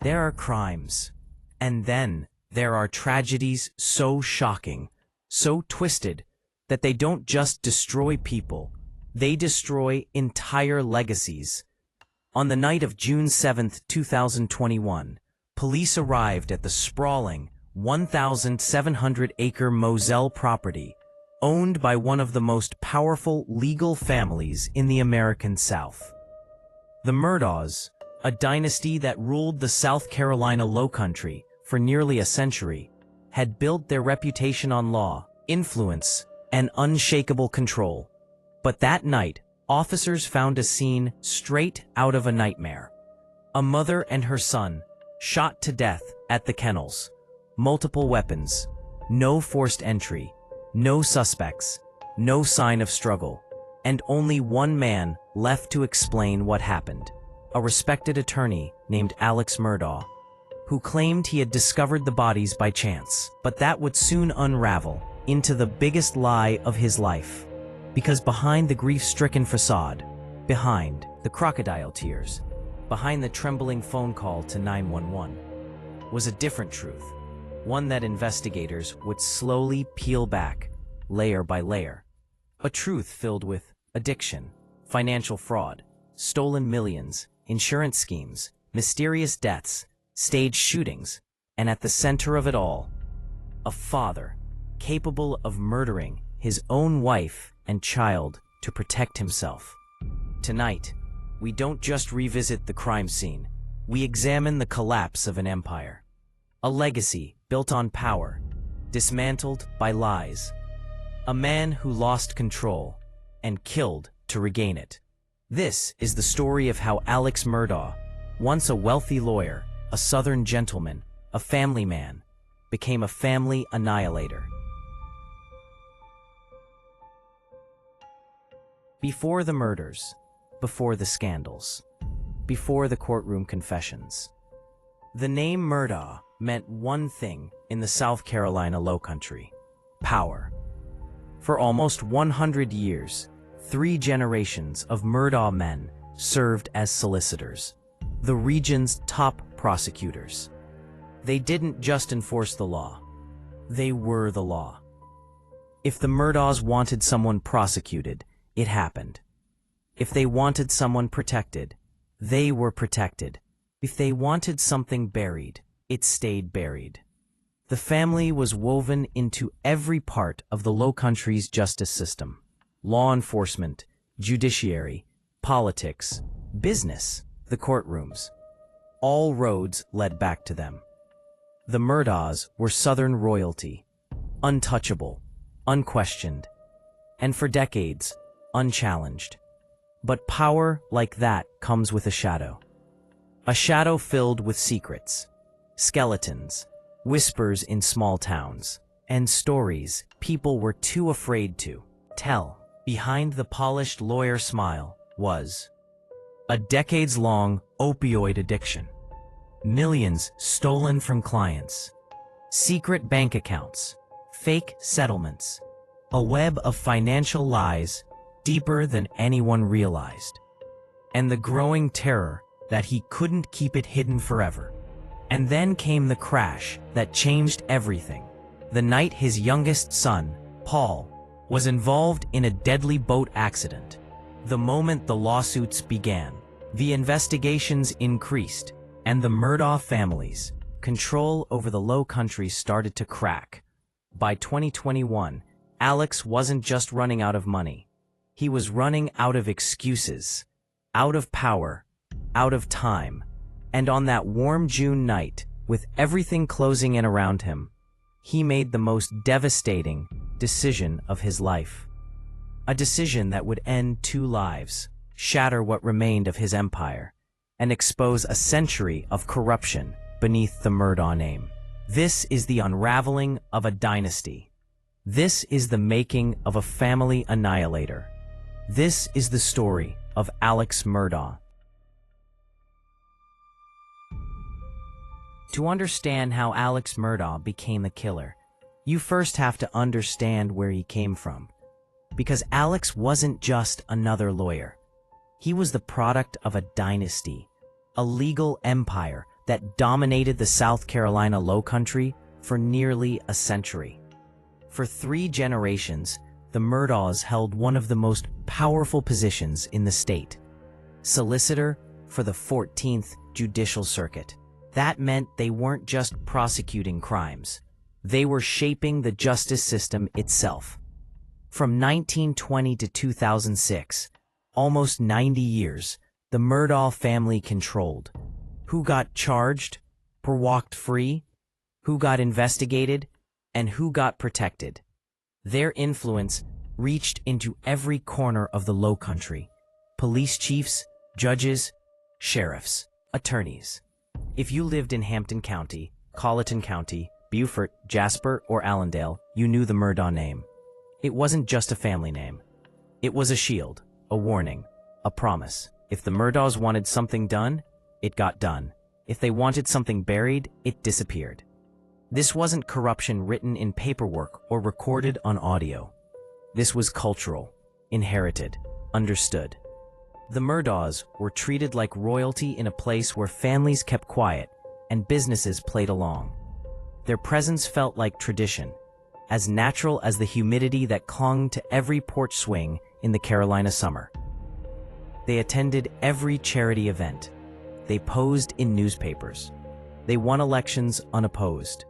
There are crimes. And then there are tragedies so shocking, so twisted, that they don't just destroy people, they destroy entire legacies. On the night of June 7, 2021, police arrived at the sprawling 1,700-acre Moselle property, owned by one of the most powerful legal families in the American South. The Murdaughs, a dynasty that ruled the South Carolina Lowcountry for nearly a century, had built their reputation on law, influence, and unshakable control. But that night, officers found a scene straight out of a nightmare. A mother and her son, shot to death at the kennels. Multiple weapons, no forced entry, no suspects, no sign of struggle, and only one man left to explain what happened. A respected attorney named Alex Murdaugh, who claimed he had discovered the bodies by chance. But that would soon unravel into the biggest lie of his life. Because behind the grief-stricken facade, behind the crocodile tears, behind the trembling phone call to 911, was a different truth. One that investigators would slowly peel back, layer by layer. A truth filled with addiction, financial fraud, stolen millions, insurance schemes, mysterious deaths, staged shootings, and at the center of it all, a father capable of murdering his own wife and child to protect himself. Tonight, we don't just revisit the crime scene, we examine the collapse of an empire. A legacy built on power, dismantled by lies. A man who lost control and killed to regain it. This is the story of how Alex Murdaugh, once a wealthy lawyer, a Southern gentleman, a family man, became a family annihilator. Before the murders, before the scandals, before the courtroom confessions, the name Murdaugh meant one thing in the South Carolina Lowcountry: power. For almost 100 years, 3 generations of Murdaugh men served as solicitors, the region's top prosecutors. They didn't just enforce the law, they were the law. If the Murdaughs wanted someone prosecuted, it happened. If they wanted someone protected, they were protected. If they wanted something buried, it stayed buried. The family was woven into every part of the Lowcountry's justice system: law enforcement, judiciary, politics, business, the courtrooms. All roads led back to them. The Murdaughs were Southern royalty, untouchable, unquestioned, and for decades, unchallenged. But power like that comes with a shadow. A shadow filled with secrets, skeletons, whispers in small towns, and stories people were too afraid to tell. Behind the polished lawyer smile was a decades-long opioid addiction. Millions stolen from clients, secret bank accounts, fake settlements, a web of financial lies deeper than anyone realized, and the growing terror that he couldn't keep it hidden forever. And then came the crash that changed everything. The night his youngest son, Paul, was involved in a deadly boat accident. The moment the lawsuits began, the investigations increased, and the Murdaugh family's control over the Lowcountry started to crack. By 2021, Alex wasn't just running out of money. He was running out of excuses, out of power, out of time. And on that warm June night, with everything closing in around him, he made the most devastating decision of his life. A decision that would end 2 lives, shatter what remained of his empire, and expose a century of corruption beneath the Murdaugh name. This is the unraveling of a dynasty. This is the making of a family annihilator. This is the story of Alex Murdaugh. To understand how Alex Murdaugh became a killer, you first have to understand where he came from. Because Alex wasn't just another lawyer. He was the product of a dynasty, a legal empire that dominated the South Carolina Lowcountry for nearly a century. For 3 generations, the Murdaughs held one of the most powerful positions in the state: solicitor for the 14th Judicial Circuit. That meant they weren't just prosecuting crimes. They were shaping the justice system itself. From 1920 to 2006, almost 90 years, the Murdaugh family controlled who got charged, or walked free, who got investigated, and who got protected. Their influence reached into every corner of the Lowcountry: police chiefs, judges, sheriffs, attorneys. If you lived in Hampton County, Colleton County, Beaufort, Jasper, or Allendale, you knew the Murdaugh name. It wasn't just a family name. It was a shield, a warning, a promise. If the Murdaughs wanted something done, it got done. If they wanted something buried, it disappeared. This wasn't corruption written in paperwork or recorded on audio. This was cultural, inherited, understood. The Murdaughs were treated like royalty in a place where families kept quiet and businesses played along. Their presence felt like tradition, as natural as the humidity that clung to every porch swing in the Carolina summer. They attended every charity event. They posed in newspapers. They won elections unopposed.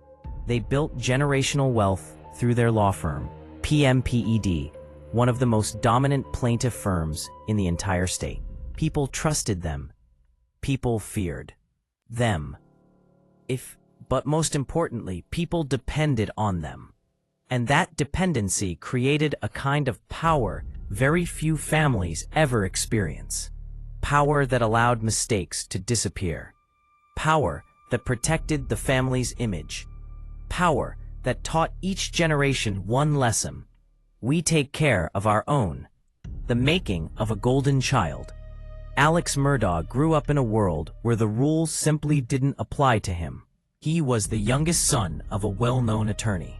They built generational wealth through their law firm, PMPED, one of the most dominant plaintiff firms in the entire state. People trusted them. People feared them. But most importantly, people depended on them. And that dependency created a kind of power very few families ever experience. Power that allowed mistakes to disappear. Power that protected the family's image. Power that taught each generation one lesson: we take care of our own. The making of a golden child. Alex Murdaugh grew up in a world where the rules simply didn't apply to him. He was the youngest son of a well-known attorney.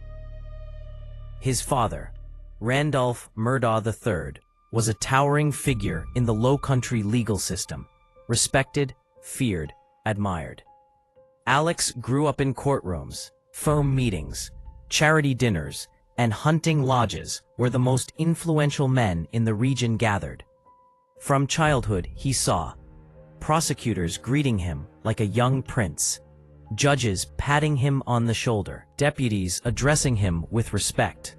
His father, Randolph Murdaugh III, was a towering figure in the Lowcountry legal system, respected, feared, admired. Alex grew up in courtrooms, firm meetings, charity dinners, and hunting lodges where the most influential men in the region gathered. From childhood, he saw prosecutors greeting him like a young prince, judges patting him on the shoulder, deputies addressing him with respect,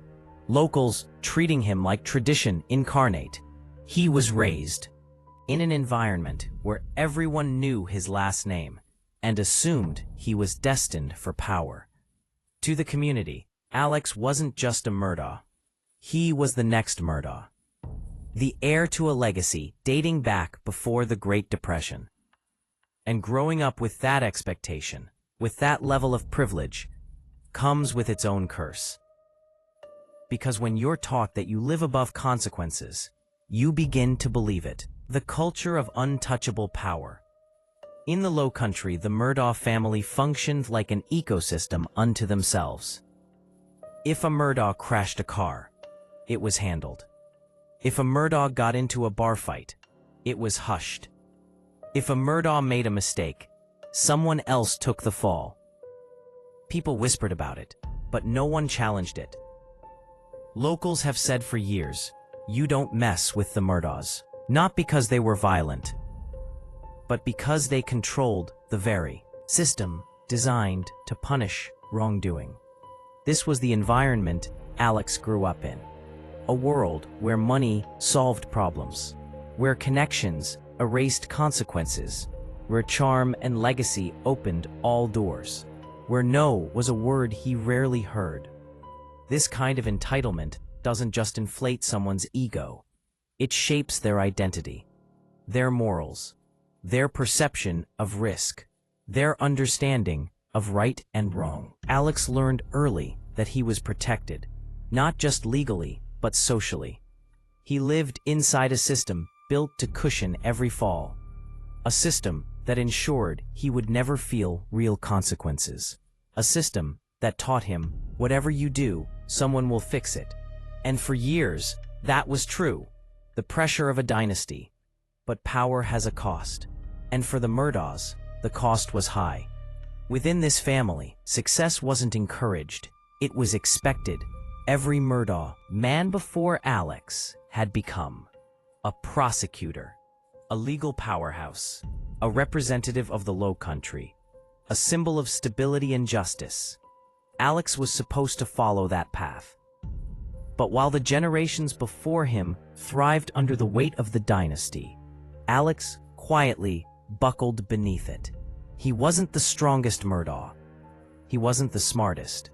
locals treating him like tradition incarnate. He was raised in an environment where everyone knew his last name and assumed he was destined for power. To the community, Alex wasn't just a Murdaugh. He was the next Murdaugh, the heir to a legacy dating back before the Great Depression. And growing up with that expectation, with that level of privilege, comes with its own curse. Because when you're taught that you live above consequences, you begin to believe it. The culture of untouchable power. In the Lowcountry, the Murdaugh family functioned like an ecosystem unto themselves. If a Murdaugh crashed a car, it was handled. If a Murdaugh got into a bar fight, it was hushed. If a Murdaugh made a mistake, someone else took the fall. People whispered about it, but no one challenged it. Locals have said for years, you don't mess with the Murdaughs. Not because they were violent, but because they controlled the very system designed to punish wrongdoing. This was the environment Alex grew up in. A world where money solved problems, where connections erased consequences, where charm and legacy opened all doors, where no was a word he rarely heard. This kind of entitlement doesn't just inflate someone's ego. It shapes their identity, their morals, their perception of risk, their understanding of right and wrong. Alex learned early that he was protected, not just legally, but socially. He lived inside a system built to cushion every fall, a system that ensured he would never feel real consequences, a system that taught him, whatever you do, someone will fix it. And for years, that was true. The pressure of a dynasty. But power has a cost. And for the Murdaughs, the cost was high. Within this family, success wasn't encouraged, it was expected. Every Murdaugh, man before Alex, had become a prosecutor, a legal powerhouse, a representative of the Lowcountry, a symbol of stability and justice. Alex was supposed to follow that path. But while the generations before him thrived under the weight of the dynasty, Alex quietly buckled beneath it. He wasn't the strongest Murdaugh. He wasn't the smartest.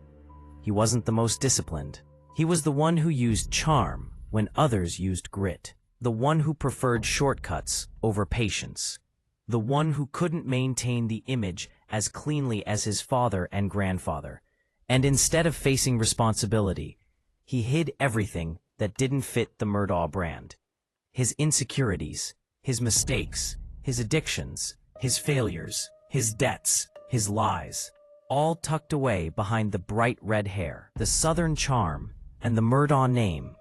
He wasn't the most disciplined. He was the one who used charm when others used grit. The one who preferred shortcuts over patience. The one who couldn't maintain the image as cleanly as his father and grandfather. And instead of facing responsibility, he hid everything that didn't fit the Murdaugh brand. His insecurities, his mistakes, his addictions, his failures, his debts, his lies, all tucked away behind the bright red hair, the southern charm, and the Murdaugh name.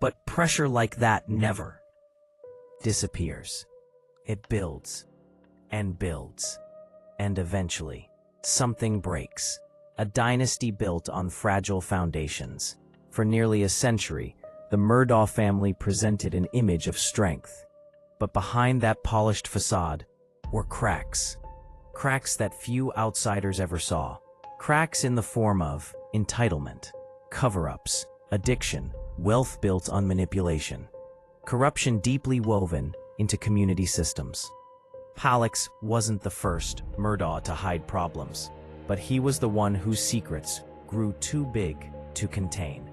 But pressure like that never disappears. It builds, and builds, and eventually, something breaks. A dynasty built on fragile foundations. For nearly a century, the Murdaugh family presented an image of strength. But behind that polished facade were cracks. Cracks that few outsiders ever saw. Cracks in the form of entitlement, cover-ups, addiction, wealth built on manipulation, corruption deeply woven into community systems. Alex wasn't the first Murdaugh to hide problems, but he was the one whose secrets grew too big to contain.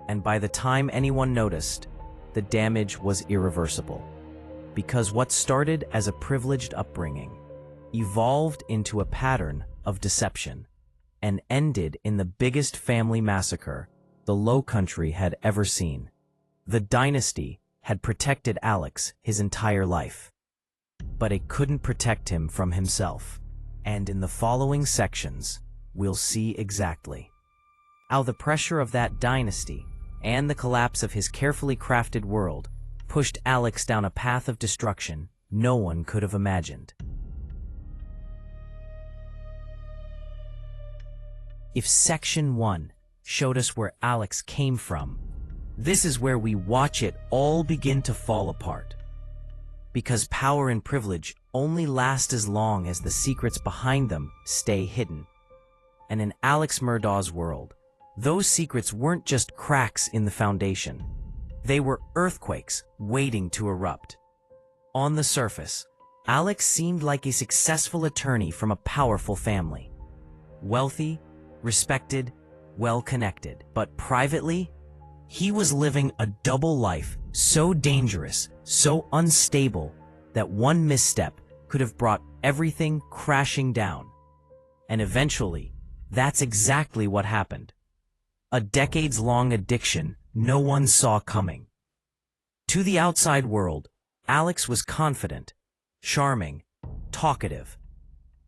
And by the time anyone noticed, the damage was irreversible. Because what started as a privileged upbringing evolved into a pattern of deception and ended in the biggest family massacre the Lowcountry had ever seen. The dynasty had protected Alex his entire life, but it couldn't protect him from himself. And in the following sections, we'll see exactly how the pressure of that dynasty and the collapse of his carefully crafted world pushed Alex down a path of destruction no one could have imagined. If Section 1 showed us where Alex came from, this is where we watch it all begin to fall apart. Because power and privilege only last as long as the secrets behind them stay hidden. And in Alex Murdaugh's world, those secrets weren't just cracks in the foundation. They were earthquakes waiting to erupt. On the surface, Alex seemed like a successful attorney from a powerful family. Wealthy, respected, well-connected. But privately, he was living a double life, so dangerous, so unstable, that one misstep could have brought everything crashing down. And eventually, that's exactly what happened. A decades-long addiction no one saw coming. To the outside world, Alex was confident, charming, talkative.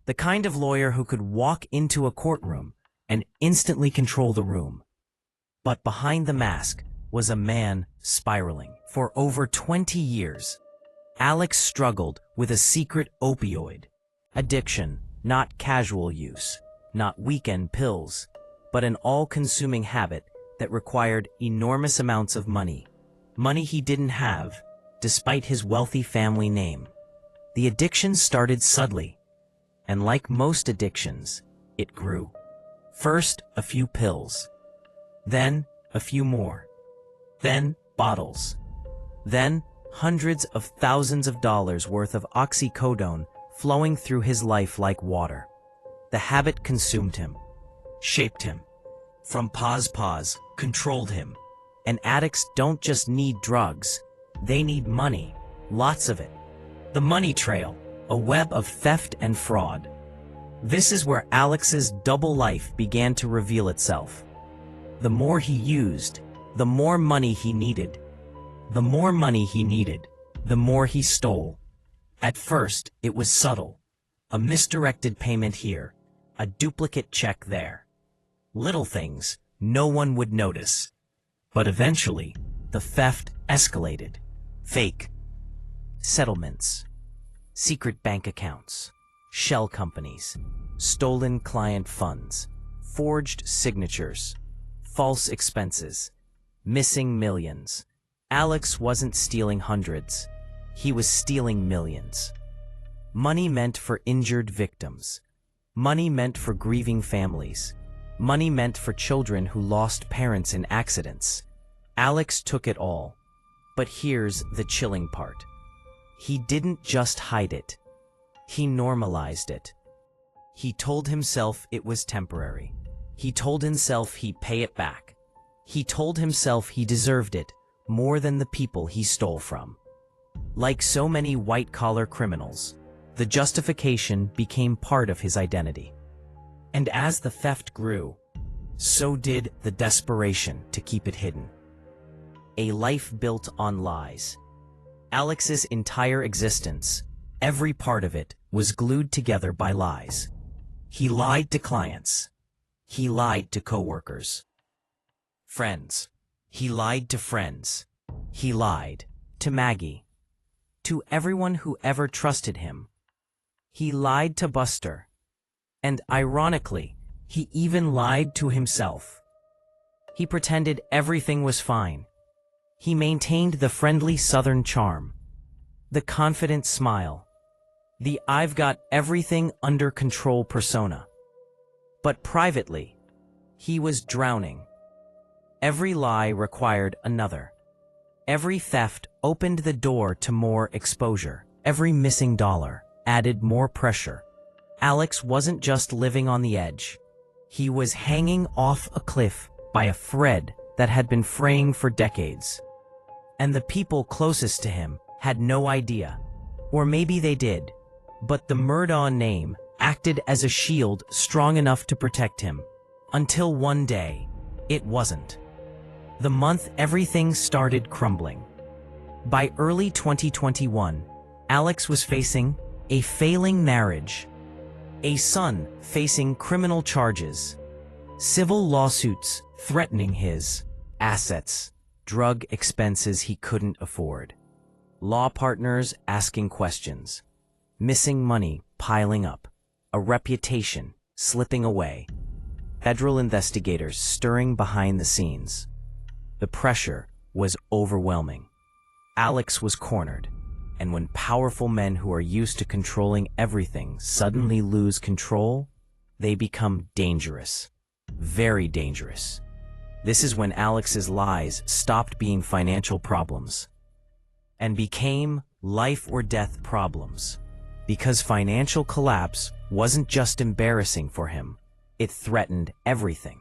The kind of lawyer who could walk into a courtroom and instantly control the room. But behind the mask was a man spiraling. For over 20 years, Alex struggled with a secret opioid addiction, not casual use, not weekend pills, but an all-consuming habit that required enormous amounts of money. Money he didn't have, despite his wealthy family name. The addiction started subtly, and like most addictions, it grew. First, a few pills. Then, a few more. Then, bottles. Then, hundreds of thousands of dollars worth of oxycodone flowing through his life like water. The habit consumed him, shaped him. From pause, controlled him. And addicts don't just need drugs, they need money, lots of it. The money trail, a web of theft and fraud. This is where Alex's double life began to reveal itself. The more he used, the more money he needed. The more money he needed, the more he stole. At first, it was subtle. A misdirected payment here, a duplicate check there. Little things no one would notice. But eventually, the theft escalated. Fake settlements, secret bank accounts, shell companies, stolen client funds, forged signatures, false expenses, missing millions. Alex wasn't stealing hundreds. He was stealing millions. Money meant for injured victims. Money meant for grieving families. Money meant for children who lost parents in accidents. Alex took it all. But here's the chilling part. He didn't just hide it. He normalized it. He told himself it was temporary. He told himself he'd pay it back. He told himself he deserved it more than the people he stole from. Like so many white-collar criminals, the justification became part of his identity. And as the theft grew, so did the desperation to keep it hidden. A life built on lies. Alex's entire existence, every part of it, was glued together by lies. He lied to clients. He lied to coworkers. Friends. He lied to friends. He lied to Maggie. To everyone who ever trusted him. He lied to Buster. And ironically, he even lied to himself. He pretended everything was fine. He maintained the friendly Southern charm, the confident smile, the "I've got everything under control" persona. But privately, he was drowning. Every lie required another. Every theft opened the door to more exposure. Every missing dollar added more pressure. Alex wasn't just living on the edge. He was hanging off a cliff by a thread that had been fraying for decades. And the people closest to him had no idea. Or maybe they did. But the Murdaugh name acted as a shield strong enough to protect him. Until one day, it wasn't. The month everything started crumbling. By early 2021, Alex was facing a failing marriage, a son facing criminal charges, civil lawsuits threatening his assets, drug expenses he couldn't afford, law partners asking questions, missing money piling up, a reputation slipping away, federal investigators stirring behind the scenes. The pressure was overwhelming. Alex was cornered, and when powerful men who are used to controlling everything suddenly lose control, they become dangerous. Very dangerous. This is when Alex's lies stopped being financial problems and became life or death problems. Because financial collapse wasn't just embarrassing for him, it threatened everything.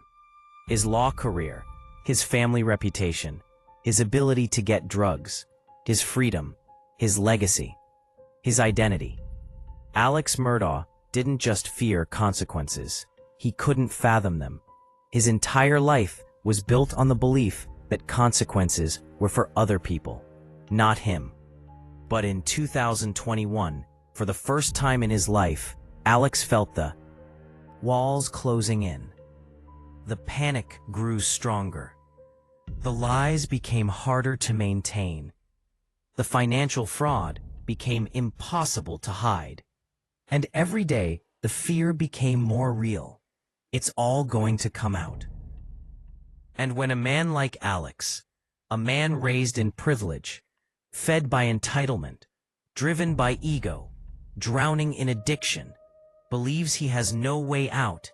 His law career, his family reputation, his ability to get drugs, his freedom, his legacy, his identity. Alex Murdaugh didn't just fear consequences. He couldn't fathom them. His entire life was built on the belief that consequences were for other people, not him. But in 2021, for the first time in his life, Alex felt the walls closing in. The panic grew stronger. The lies became harder to maintain. The financial fraud became impossible to hide. And every day, the fear became more real. It's all going to come out. And when a man like Alex, a man raised in privilege, fed by entitlement, driven by ego, drowning in addiction, believes he has no way out,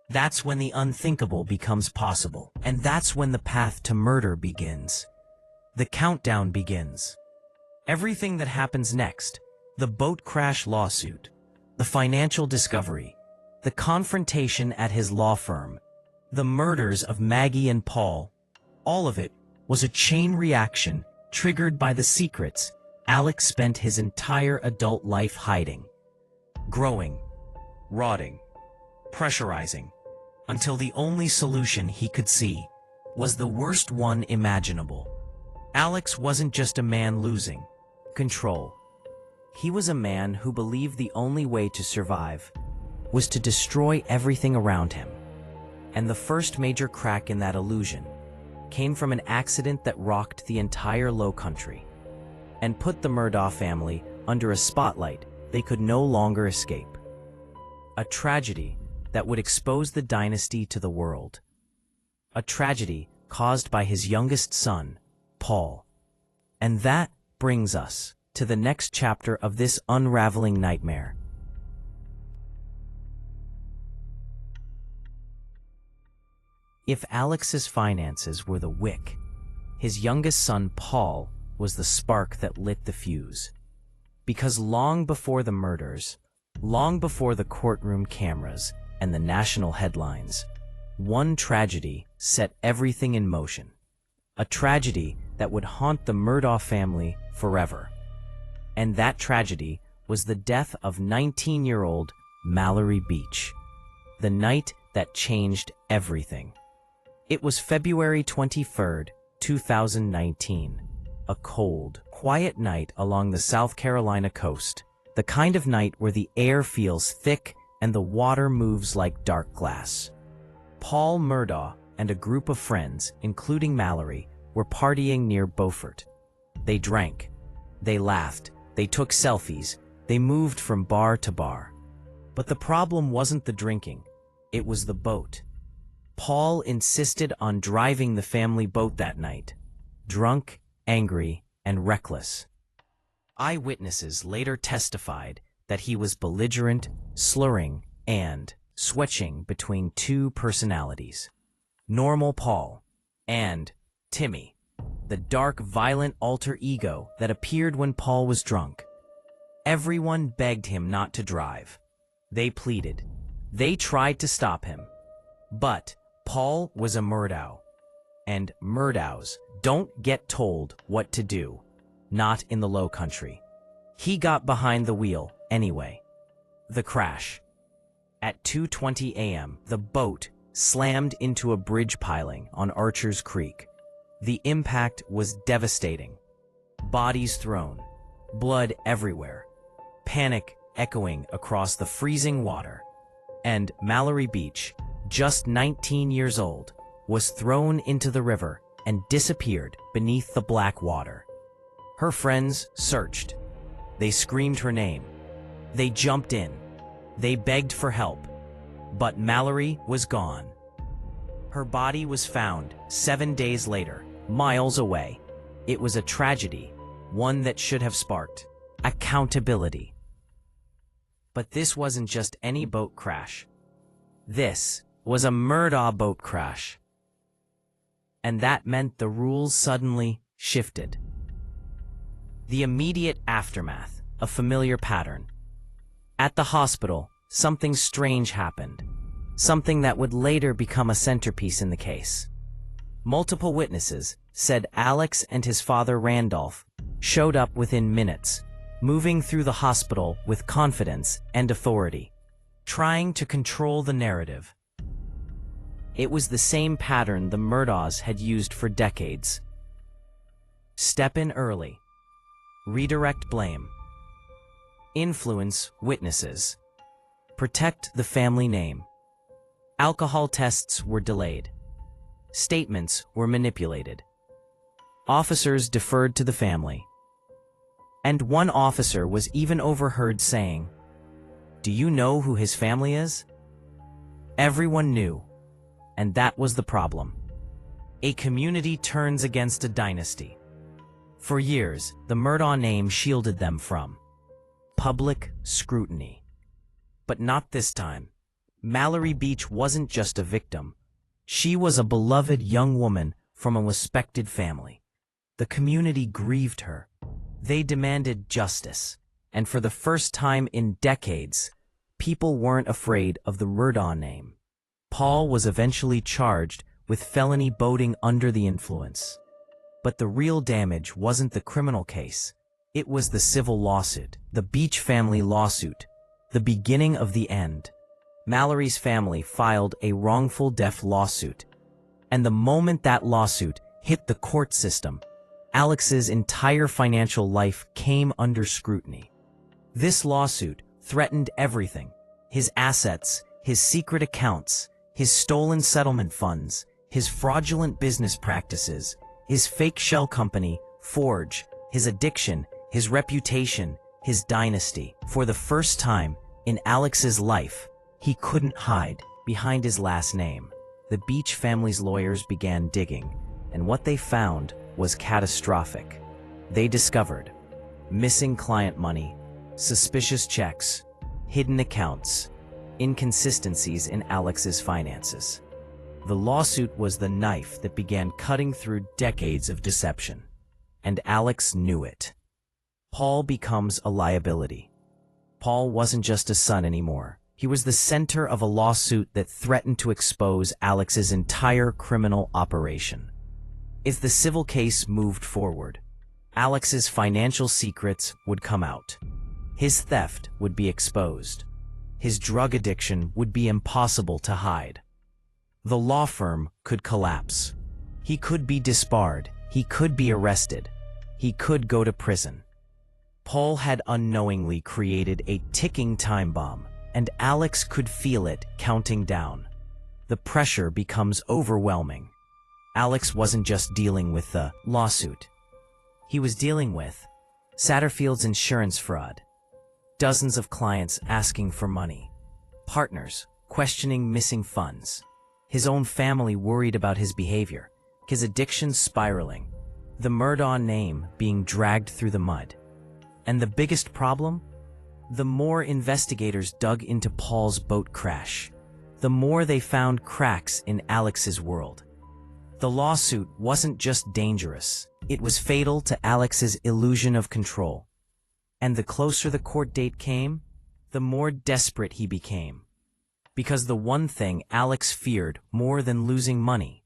that's when the unthinkable becomes possible. And that's when the path to murder begins. The countdown begins. Everything that happens next, the boat crash lawsuit, the financial discovery, the confrontation at his law firm, the murders of Maggie and Paul, all of it was a chain reaction triggered by the secrets Alex spent his entire adult life hiding, growing, rotting, pressurizing, until the only solution he could see was the worst one imaginable. Alex wasn't just a man losing control. He was a man who believed the only way to survive was to destroy everything around him. And the first major crack in that illusion came from an accident that rocked the entire Lowcountry and put the Murdaugh family under a spotlight they could no longer escape. A tragedy that would expose the dynasty to the world. A tragedy caused by his youngest son, Paul. And that brings us to the next chapter of this unraveling nightmare. If Alex's finances were the wick, his youngest son, Paul, was the spark that lit the fuse. Because long before the murders, long before the courtroom cameras and the national headlines, one tragedy set everything in motion. A tragedy that would haunt the Murdaugh family forever. And that tragedy was the death of 19-year-old Mallory Beach. The night that changed everything. It was February 23rd, 2019. A cold, quiet night along the South Carolina coast. The kind of night where the air feels thick and the water moves like dark glass. Paul Murdaugh and a group of friends, including Mallory, were partying near Beaufort. They drank, they laughed, they took selfies, they moved from bar to bar. But the problem wasn't the drinking, it was the boat. Paul insisted on driving the family boat that night, drunk, angry, and reckless. Eyewitnesses later testified that he was belligerent, slurring, and switching between two personalities. Normal Paul and Timmy, the dark, violent alter ego that appeared when Paul was drunk. Everyone begged him not to drive. They pleaded. They tried to stop him. But Paul was a Murdaugh, and Murdaughs don't get told what to do, not in the Lowcountry. He got behind the wheel anyway. The crash. At 2:20 a.m., the boat slammed into a bridge piling on Archer's Creek. The impact was devastating. Bodies thrown, blood everywhere, panic echoing across the freezing water. And Mallory Beach, just 19 years old, was thrown into the river and disappeared beneath the black water. Her friends searched. They screamed her name. They jumped in. They begged for help. But Mallory was gone. Her body was found 7 days later, miles away. It was a tragedy, one that should have sparked accountability. But this wasn't just any boat crash. This was a Murdaugh boat crash. And that meant the rules suddenly shifted. The immediate aftermath, a familiar pattern. At the hospital, something strange happened. Something that would later become a centerpiece in the case. Multiple witnesses said Alex and his father Randolph showed up within minutes, moving through the hospital with confidence and authority, trying to control the narrative. It was the same pattern the Murdaughs had used for decades. Step in early. Redirect blame. Influence witnesses. Protect the family name. Alcohol tests were delayed. Statements were manipulated. Officers deferred to the family. And one officer was even overheard saying, "Do you know who his family is?" Everyone knew, and that was the problem. A community turns against a dynasty. For years, the Murdaugh name shielded them from public scrutiny. But not this time. Mallory Beach wasn't just a victim. She was a beloved young woman from a respected family. The community grieved her. They demanded justice. And for the first time in decades, people weren't afraid of the Murdaugh name. Paul was eventually charged with felony boating under the influence. But the real damage wasn't the criminal case. It was the civil lawsuit, the Beach family lawsuit, the beginning of the end. Mallory's family filed a wrongful death lawsuit. And the moment that lawsuit hit the court system, Alex's entire financial life came under scrutiny. This lawsuit threatened everything: his assets, his secret accounts, his stolen settlement funds, his fraudulent business practices, his fake shell company, Forge, his addiction, his reputation, his dynasty. For the first time in Alex's life, He couldn't hide behind his last name. The Beach family's lawyers began digging, and what they found was catastrophic. They discovered missing client money, suspicious checks, hidden accounts, inconsistencies in Alex's finances. The lawsuit was the knife that began cutting through decades of deception, and Alex knew it. Paul becomes a liability. Paul wasn't just a son anymore. He was the center of a lawsuit that threatened to expose Alex's entire criminal operation. If the civil case moved forward, Alex's financial secrets would come out. His theft would be exposed. His drug addiction would be impossible to hide. The law firm could collapse. He could be disbarred. He could be arrested. He could go to prison. Paul had unknowingly created a ticking time bomb, and Alex could feel it counting down. The pressure becomes overwhelming. Alex wasn't just dealing with the lawsuit. He was dealing with Satterfield's insurance fraud, dozens of clients asking for money, partners questioning missing funds, his own family worried about his behavior, his addiction spiraling, the Murdaugh name being dragged through the mud. And the biggest problem? The more investigators dug into Paul's boat crash, the more they found cracks in Alex's world. The lawsuit wasn't just dangerous, it was fatal to Alex's illusion of control. And the closer the court date came, the more desperate he became. Because the one thing Alex feared more than losing money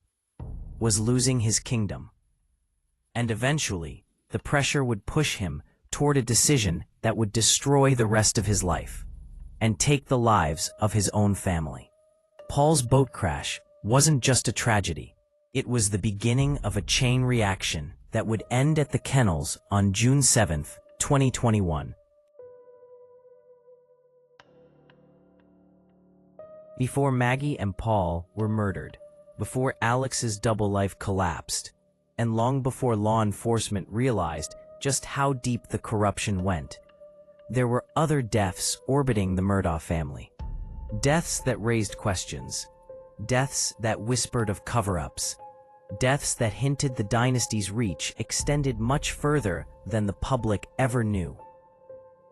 was losing his kingdom. And eventually, the pressure would push him toward a decision that would destroy the rest of his life and take the lives of his own family. Paul's boat crash wasn't just a tragedy. It was the beginning of a chain reaction that would end at the kennels on June 7, 2021. Before Maggie and Paul were murdered, before Alex's double life collapsed, and long before law enforcement realized just how deep the corruption went, there were other deaths orbiting the Murdaugh family. Deaths that raised questions. Deaths that whispered of cover-ups. Deaths that hinted the dynasty's reach extended much further than the public ever knew.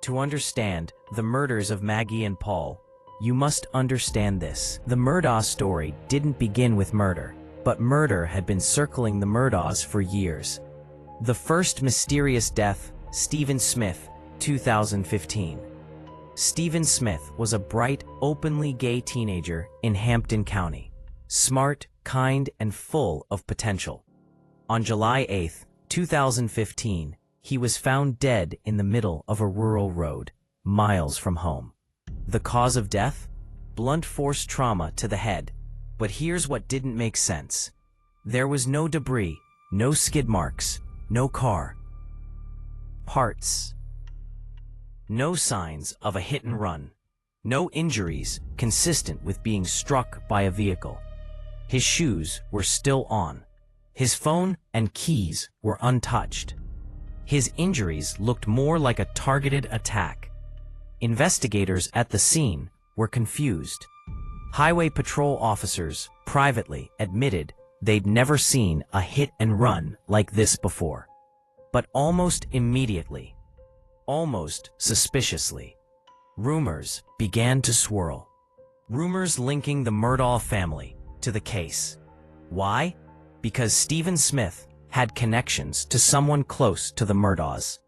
To understand the murders of Maggie and Paul, you must understand this. The Murdaugh story didn't begin with murder, but murder had been circling the Murdaughs for years. The first mysterious death, Stephen Smith, 2015. Stephen Smith was a bright, openly gay teenager in Hampton County. Smart, kind, and full of potential. On July 8, 2015, he was found dead in the middle of a rural road, miles from home. The cause of death? Blunt force trauma to the head. But here's what didn't make sense. There was no debris, no skid marks, no car. Parts. No signs of a hit and run. No injuries consistent with being struck by a vehicle. His shoes were still on. His phone and keys were untouched. His injuries looked more like a targeted attack. Investigators at the scene were confused. Highway patrol officers privately admitted they'd never seen a hit and run like this before. But almost immediately, almost suspiciously, rumors began to swirl. Rumors linking the Murdaugh family to the case. Why? Because Stephen Smith had connections to someone close to the Murdaughs.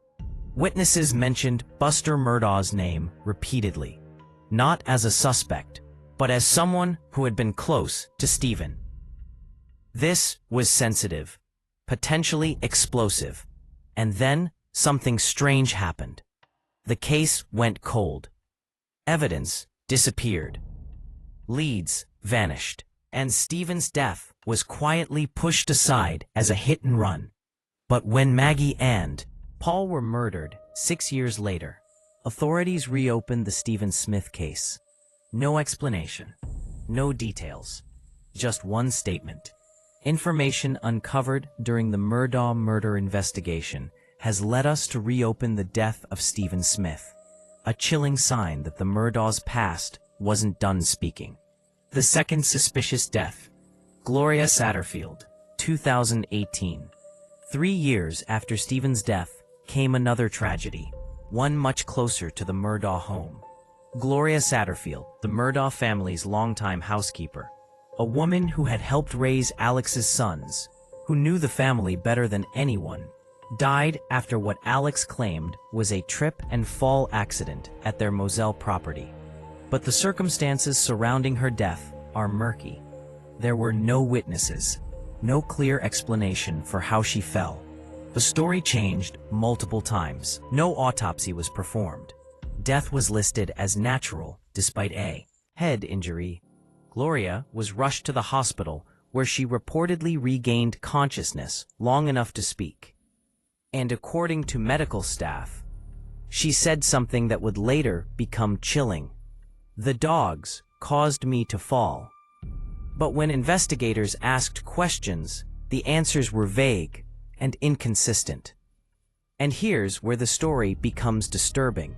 Witnesses mentioned Buster Murdaugh's name repeatedly, not as a suspect, but as someone who had been close to Stephen. This was sensitive, potentially explosive, and then something strange happened. The case went cold. Evidence disappeared. Leads vanished, and Stephen's death was quietly pushed aside as a hit and run. But when Maggie and Paul were murdered 6 years later, authorities reopened the Stephen Smith case. No explanation, no details, just one statement. Information uncovered during the Murdaugh murder investigation has led us to reopen the death of Stephen Smith, a chilling sign that the Murdaugh's past wasn't done speaking. The second suspicious death. Gloria Satterfield, 2018. 3 years after Stephen's death came another tragedy, one much closer to the Murdaugh home. Gloria Satterfield, the Murdaugh family's longtime housekeeper, a woman who had helped raise Alex's sons, who knew the family better than anyone, died after what Alex claimed was a trip and fall accident at their Moselle property. But the circumstances surrounding her death are murky. There were no witnesses, no clear explanation for how she fell. The story changed multiple times. No autopsy was performed. Death was listed as natural despite a head injury. Gloria was rushed to the hospital where she reportedly regained consciousness long enough to speak. And according to medical staff, she said something that would later become chilling. "The dogs caused me to fall." But when investigators asked questions, the answers were vague and inconsistent. And here's where the story becomes disturbing.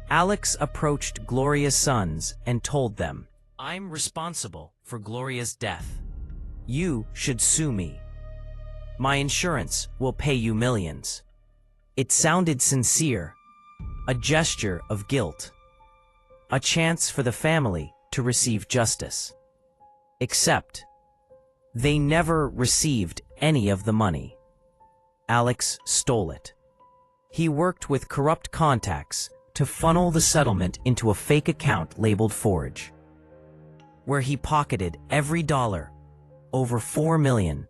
Alex approached Gloria's sons and told them, "I'm responsible for Gloria's death. You should sue me. My insurance will pay you millions." It sounded sincere, a gesture of guilt, a chance for the family to receive justice. Except, they never received any of the money. Alex stole it. He worked with corrupt contacts to funnel the settlement into a fake account labeled Forge, where he pocketed every dollar, over $4 million.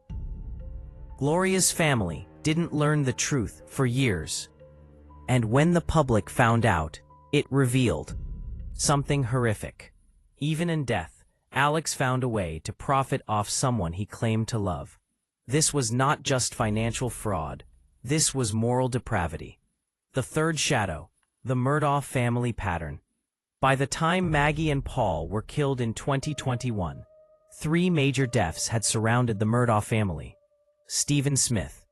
Gloria's family didn't learn the truth for years, and when the public found out, it revealed something horrific. Even in death, Alex found a way to profit off someone he claimed to love. This was not just financial fraud. This was moral depravity. The third shadow, the Murdaugh family pattern. By the time Maggie and Paul were killed in 2021, 3 major deaths had surrounded the Murdaugh family. Stephen Smith,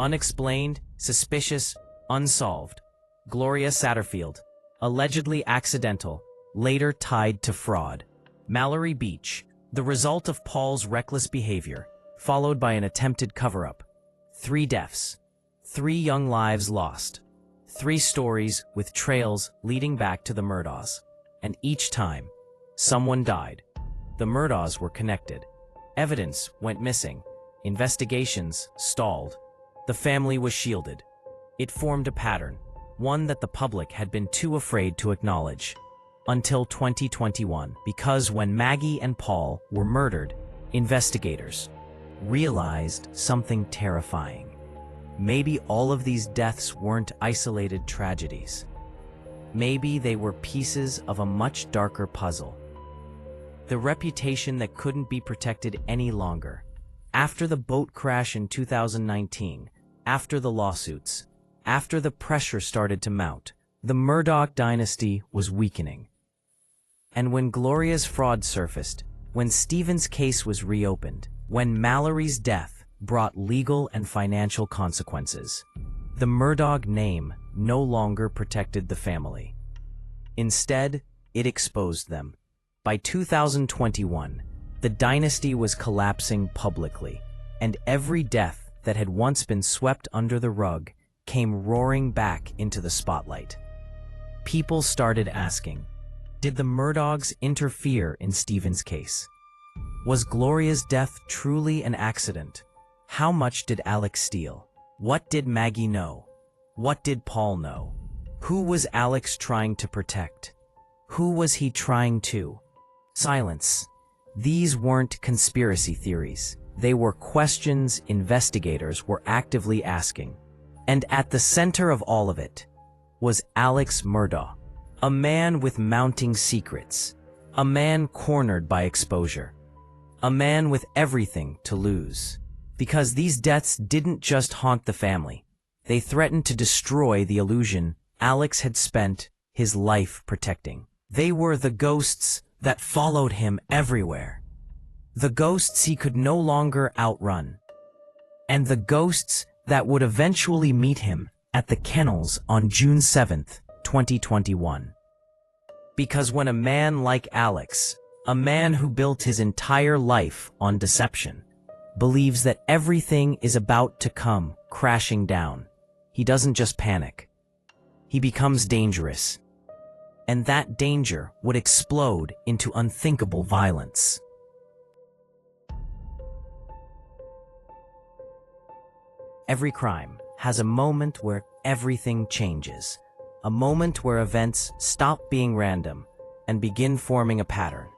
unexplained, suspicious, unsolved. Gloria Satterfield, allegedly accidental, later tied to fraud. Mallory Beach, the result of Paul's reckless behavior, followed by an attempted cover-up. 3 deaths, 3 young lives lost. 3 stories with trails leading back to the Murdaughs. And each time, someone died. The Murdaughs were connected. Evidence went missing. Investigations stalled. The family was shielded. It formed a pattern, one that the public had been too afraid to acknowledge. Until 2021, because when Maggie and Paul were murdered, investigators realized something terrifying. Maybe all of these deaths weren't isolated tragedies. Maybe they were pieces of a much darker puzzle. The reputation that couldn't be protected any longer. After the boat crash in 2019, after the lawsuits, after the pressure started to mount, the Murdaugh dynasty was weakening. And when Gloria's fraud surfaced, when Stephen's case was reopened, when Mallory's death brought legal and financial consequences, the Murdaugh name no longer protected the family. Instead, it exposed them. By 2021, the dynasty was collapsing publicly, and every death that had once been swept under the rug came roaring back into the spotlight. People started asking, did the Murdaughs interfere in Stephen's case? Was Gloria's death truly an accident? How much did Alex steal? What did Maggie know? What did Paul know? Who was Alex trying to protect? Who was he trying to silence? These weren't conspiracy theories. They were questions investigators were actively asking. And at the center of all of it was Alex Murdaugh, a man with mounting secrets, a man cornered by exposure, a man with everything to lose. Because these deaths didn't just haunt the family, they threatened to destroy the illusion Alex had spent his life protecting. They were the ghosts that followed him everywhere, the ghosts he could no longer outrun, and the ghosts that would eventually meet him at the kennels on June 7th, 2021. Because when a man like Alex, a man who built his entire life on deception, believes that everything is about to come crashing down, he doesn't just panic. He becomes dangerous. And that danger would explode into unthinkable violence. Every crime has a moment where everything changes. A moment where events stop being random and begin forming a pattern.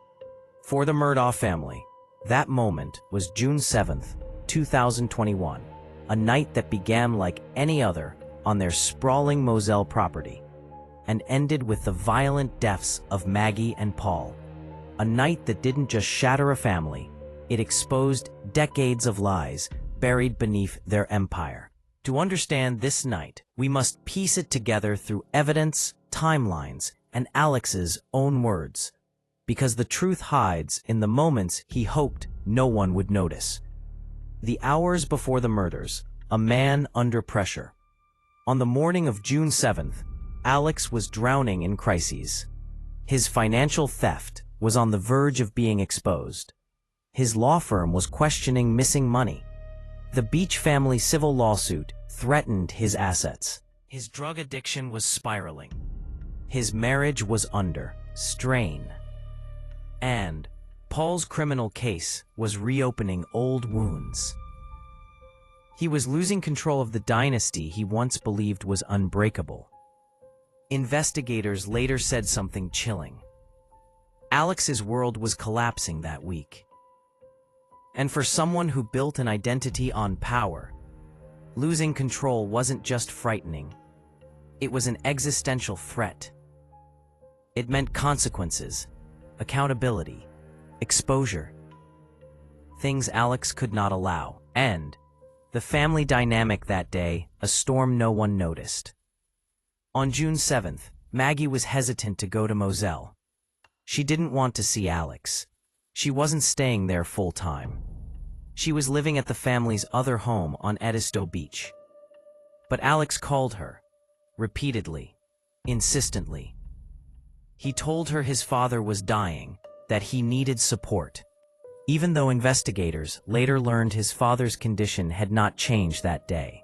For the Murdaugh family, that moment was June 7th, 2021, a night that began like any other on their sprawling Moselle property, and ended with the violent deaths of Maggie and Paul. A night that didn't just shatter a family, it exposed decades of lies buried beneath their empire. To understand this night, we must piece it together through evidence, timelines, and Alex's own words. Because the truth hides in the moments he hoped no one would notice. The hours before the murders, a man under pressure. On the morning of June 7th, Alex was drowning in crises. His financial theft was on the verge of being exposed. His law firm was questioning missing money. The Beach family civil lawsuit threatened his assets. His drug addiction was spiraling. His marriage was under strain. And Paul's criminal case was reopening old wounds. He was losing control of the dynasty he once believed was unbreakable. Investigators later said something chilling. Alex's world was collapsing that week. And for someone who built an identity on power, losing control wasn't just frightening. It was an existential threat. It meant consequences, accountability, exposure. Things Alex could not allow. And the family dynamic that day, a storm no one noticed. On June 7th, Maggie was hesitant to go to Moselle. She didn't want to see Alex. She wasn't staying there full-time. She was living at the family's other home on Edisto Beach. But Alex called her, repeatedly, insistently. He told her his father was dying, that he needed support. Even though investigators later learned his father's condition had not changed that day,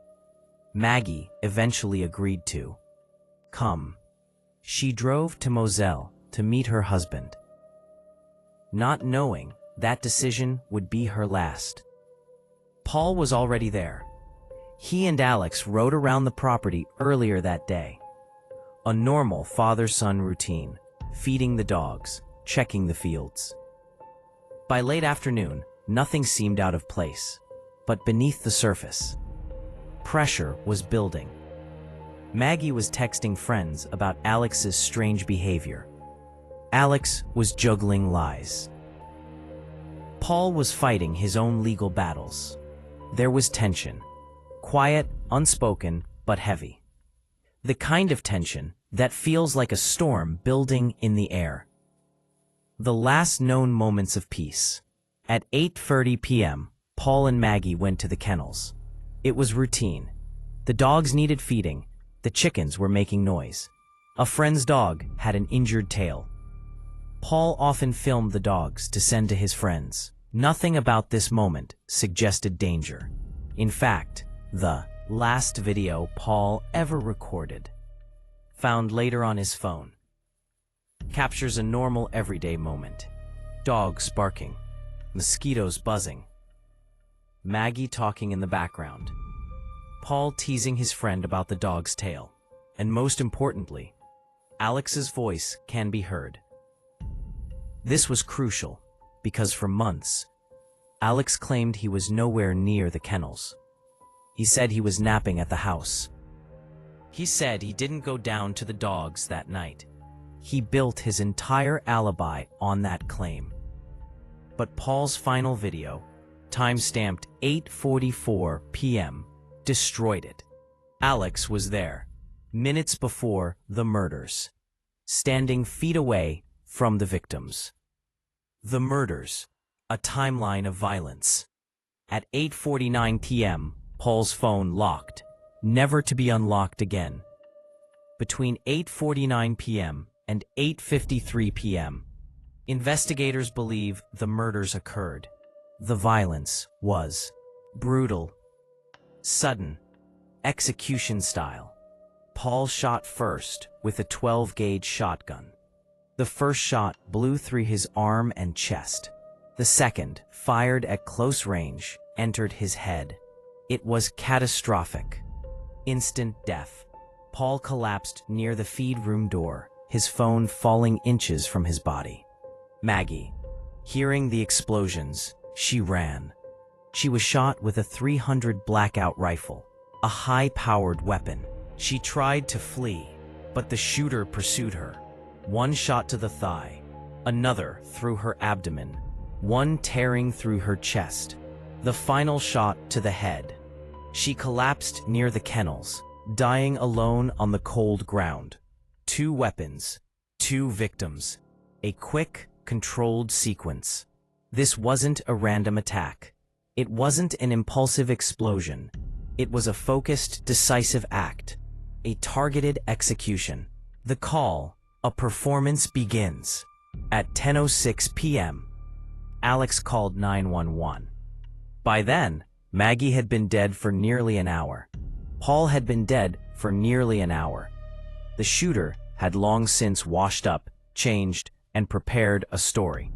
Maggie eventually agreed to come. She drove to Moselle to meet her husband, not knowing that decision would be her last. Paul was already there. He and Alex rode around the property earlier that day. A normal father-son routine, feeding the dogs, checking the fields. By late afternoon, nothing seemed out of place. But beneath the surface, pressure was building. Maggie was texting friends about Alex's strange behavior. Alex was juggling lies. Paul was fighting his own legal battles. There was tension. Quiet, unspoken, but heavy. The kind of tension that feels like a storm building in the air. The last known moments of peace. At 8:30 p.m., Paul and Maggie went to the kennels. It was routine. The dogs needed feeding. The chickens were making noise. A friend's dog had an injured tail. Paul often filmed the dogs to send to his friends. Nothing about this moment suggested danger. In fact, the last video Paul ever recorded, found later on his phone, captures a normal everyday moment. Dogs barking, mosquitoes buzzing, Maggie talking in the background, Paul teasing his friend about the dog's tail, and most importantly, Alex's voice can be heard. This was crucial, because for months, Alex claimed he was nowhere near the kennels. He said he was napping at the house. He said he didn't go down to the dogs that night. He built his entire alibi on that claim. But Paul's final video, time-stamped 8:44 p.m., destroyed it. Alex was there, minutes before the murders, standing feet away from the victims. The murders, a timeline of violence. At 8:49 p.m., Paul's phone locked, never to be unlocked again. Between 8:49 p.m. and 8:53 p.m. Investigators believe the murders occurred. The violence was brutal, sudden, execution style. Paul shot first with a 12-gauge shotgun. The first shot blew through his arm and chest. The second, fired at close range, entered his head. It was catastrophic. Instant death. Paul collapsed near the feed room door, his phone falling inches from his body. Maggie, hearing the explosions, she ran. She was shot with a .300 blackout rifle, a high-powered weapon. She tried to flee, but the shooter pursued her. One shot to the thigh, another through her abdomen, one tearing through her chest. The final shot to the head. She collapsed near the kennels, dying alone on the cold ground. 2 weapons, 2 victims. A quick, controlled sequence. This wasn't a random attack. It wasn't an impulsive explosion. It was a focused, decisive act. A targeted execution. The call, a performance begins. At 10:06 p.m., Alex called 911. By then, Maggie had been dead for nearly an hour. Paul had been dead for nearly an hour. The shooter had long since washed up, changed, and prepared a story.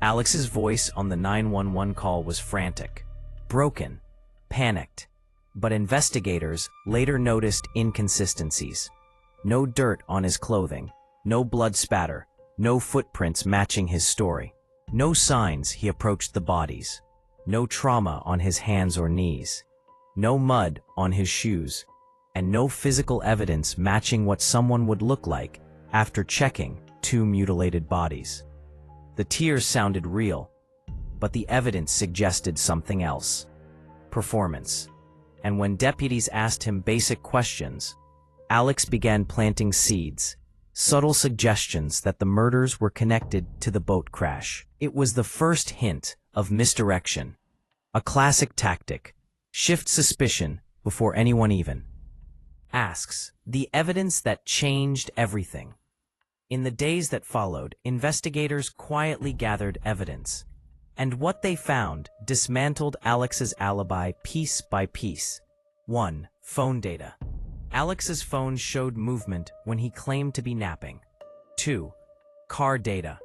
Alex's voice on the 911 call was frantic, broken, panicked. But investigators later noticed inconsistencies. No dirt on his clothing, no blood spatter, no footprints matching his story. No signs he approached the bodies. No trauma on his hands or knees. No mud on his shoes. And no physical evidence matching what someone would look like after checking 2 mutilated bodies. The tears sounded real, but the evidence suggested something else. Performance. And when deputies asked him basic questions, Alex began planting seeds, subtle suggestions that the murders were connected to the boat crash. It was the first hint of misdirection. A classic tactic. Shift suspicion before anyone even asks. The evidence that changed everything. In the days that followed, investigators quietly gathered evidence. And what they found dismantled Alex's alibi piece by piece. 1. Phone data. Alex's phone showed movement when he claimed to be napping. 2. Car data.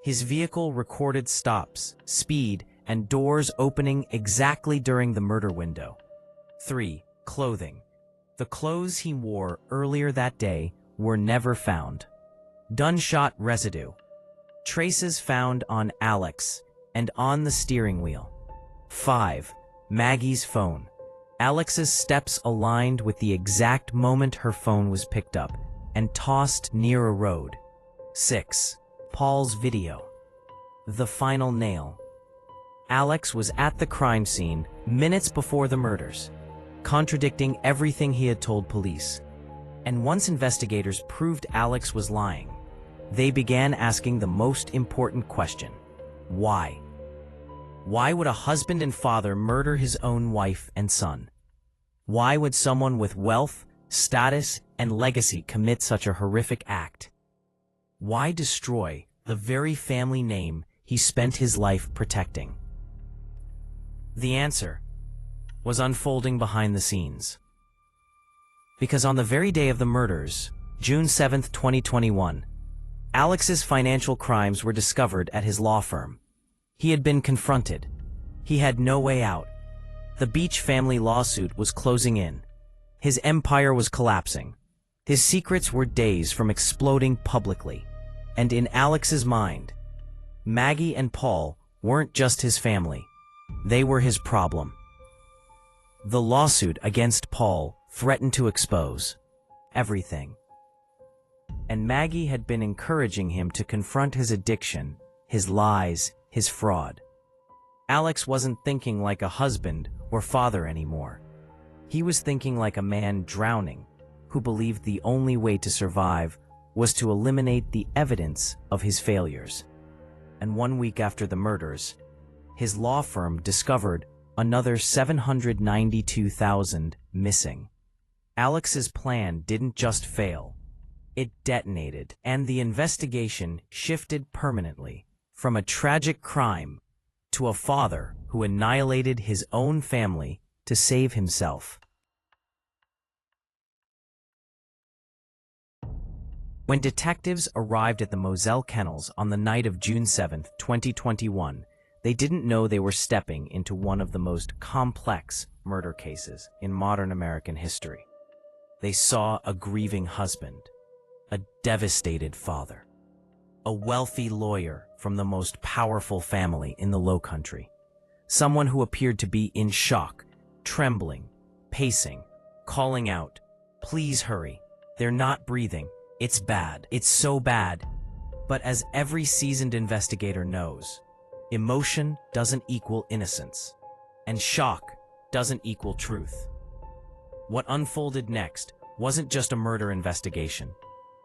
His vehicle recorded stops, speed, and doors opening exactly during the murder window. 3. Clothing. The clothes he wore earlier that day were never found. Gunshot residue. Traces found on Alex and on the steering wheel. 5. Maggie's phone. Alex's steps aligned with the exact moment her phone was picked up and tossed near a road. 6. Paul's video. The final nail. Alex was at the crime scene minutes before the murders, contradicting everything he had told police. And once investigators proved Alex was lying, they began asking the most important question. Why? Why would a husband and father murder his own wife and son? Why would someone with wealth, status, and legacy commit such a horrific act? Why destroy the very family name he spent his life protecting? The answer was unfolding behind the scenes. Because on the very day of the murders, June 7, 2021, Alex's financial crimes were discovered at his law firm. He had been confronted. He had no way out. The Beach family lawsuit was closing in. His empire was collapsing. His secrets were days from exploding publicly. And in Alex's mind, Maggie and Paul weren't just his family. They were his problem. The lawsuit against Paul threatened to expose everything. And Maggie had been encouraging him to confront his addiction, his lies, his fraud. Alex wasn't thinking like a husband or father anymore. He was thinking like a man drowning, who believed the only way to survive was to eliminate the evidence of his failures. And 1 week after the murders, his law firm discovered another $792,000 missing. Alex's plan didn't just fail. it detonated, and the investigation shifted permanently from a tragic crime to a father who annihilated his own family to save himself. When detectives arrived at the Moselle Kennels on the night of June 7, 2021, they didn't know they were stepping into one of the most complex murder cases in modern American history. They saw a grieving husband, a devastated father, a wealthy lawyer from the most powerful family in the Lowcountry, someone who appeared to be in shock, trembling, pacing, calling out, "Please hurry, they're not breathing. It's bad. It's so bad." But as every seasoned investigator knows, emotion doesn't equal innocence, and shock doesn't equal truth. What unfolded next wasn't just a murder investigation.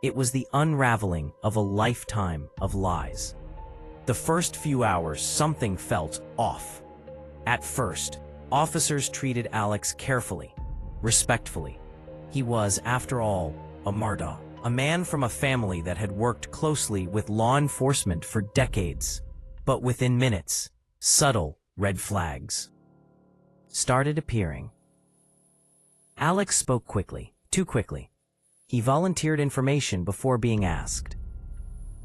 It was the unraveling of a lifetime of lies. The first few hours, something felt off. At first, officers treated Alex carefully, respectfully. He was, after all, a Murdaugh. A man from a family that had worked closely with law enforcement for decades. But within minutes, subtle red flags started appearing. Alex spoke quickly, too quickly. He volunteered information before being asked.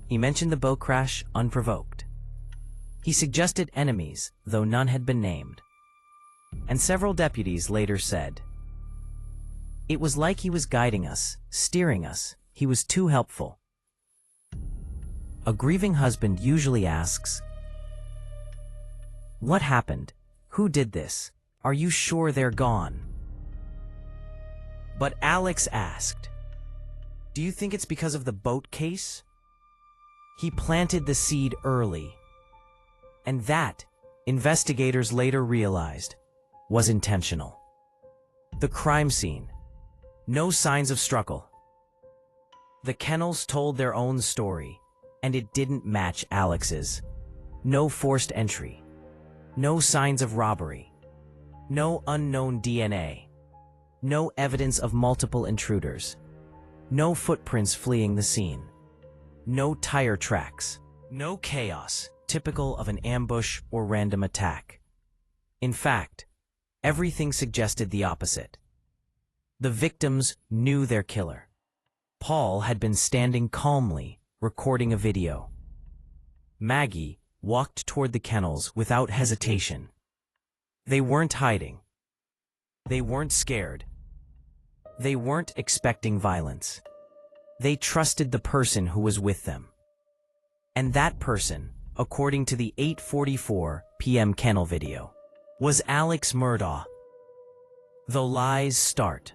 He mentioned the boat crash unprovoked. He suggested enemies, though none had been named. And several deputies later said, "It was like he was guiding us, steering us. He was too helpful." A grieving husband usually asks, "What happened? Who did this? Are you sure they're gone?" But Alex asked, "Do you think it's because of the boat case?" He planted the seed early, and that, investigators later realized, was intentional. The crime scene. No signs of struggle. The Kennels told their own story, and it didn't match Alex's. No forced entry. No signs of robbery. No unknown DNA. No evidence of multiple intruders. No footprints fleeing the scene. No tire tracks. No chaos, typical of an ambush or random attack. In fact, everything suggested the opposite. The victims knew their killer. Paul had been standing calmly, recording a video. Maggie walked toward the kennels without hesitation. They weren't hiding. They weren't scared. They weren't expecting violence. They trusted the person who was with them. And that person, according to the 8:44 p.m. kennel video, was Alex Murdaugh. The lies start.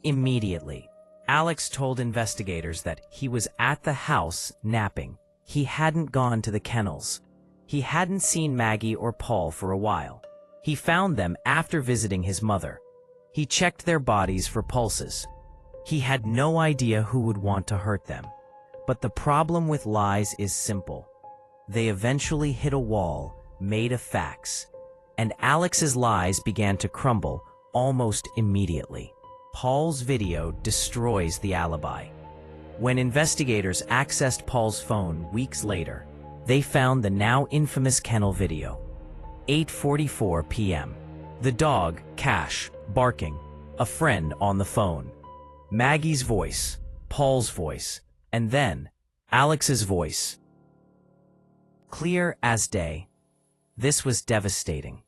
Immediately, Alex told investigators that he was at the house napping. He hadn't gone to the kennels. He hadn't seen Maggie or Paul for a while. He found them after visiting his mother. He checked their bodies for pulses. He had no idea who would want to hurt them. But the problem with lies is simple. They eventually hit a wall made of facts, and Alex's lies began to crumble almost immediately. Paul's video destroys the alibi. When investigators accessed Paul's phone weeks later, they found the now infamous kennel video. 8:44 p.m. The dog, Cash, barking, a friend on the phone. Maggie's voice, Paul's voice, and then Alex's voice. Clear as day. This was devastating.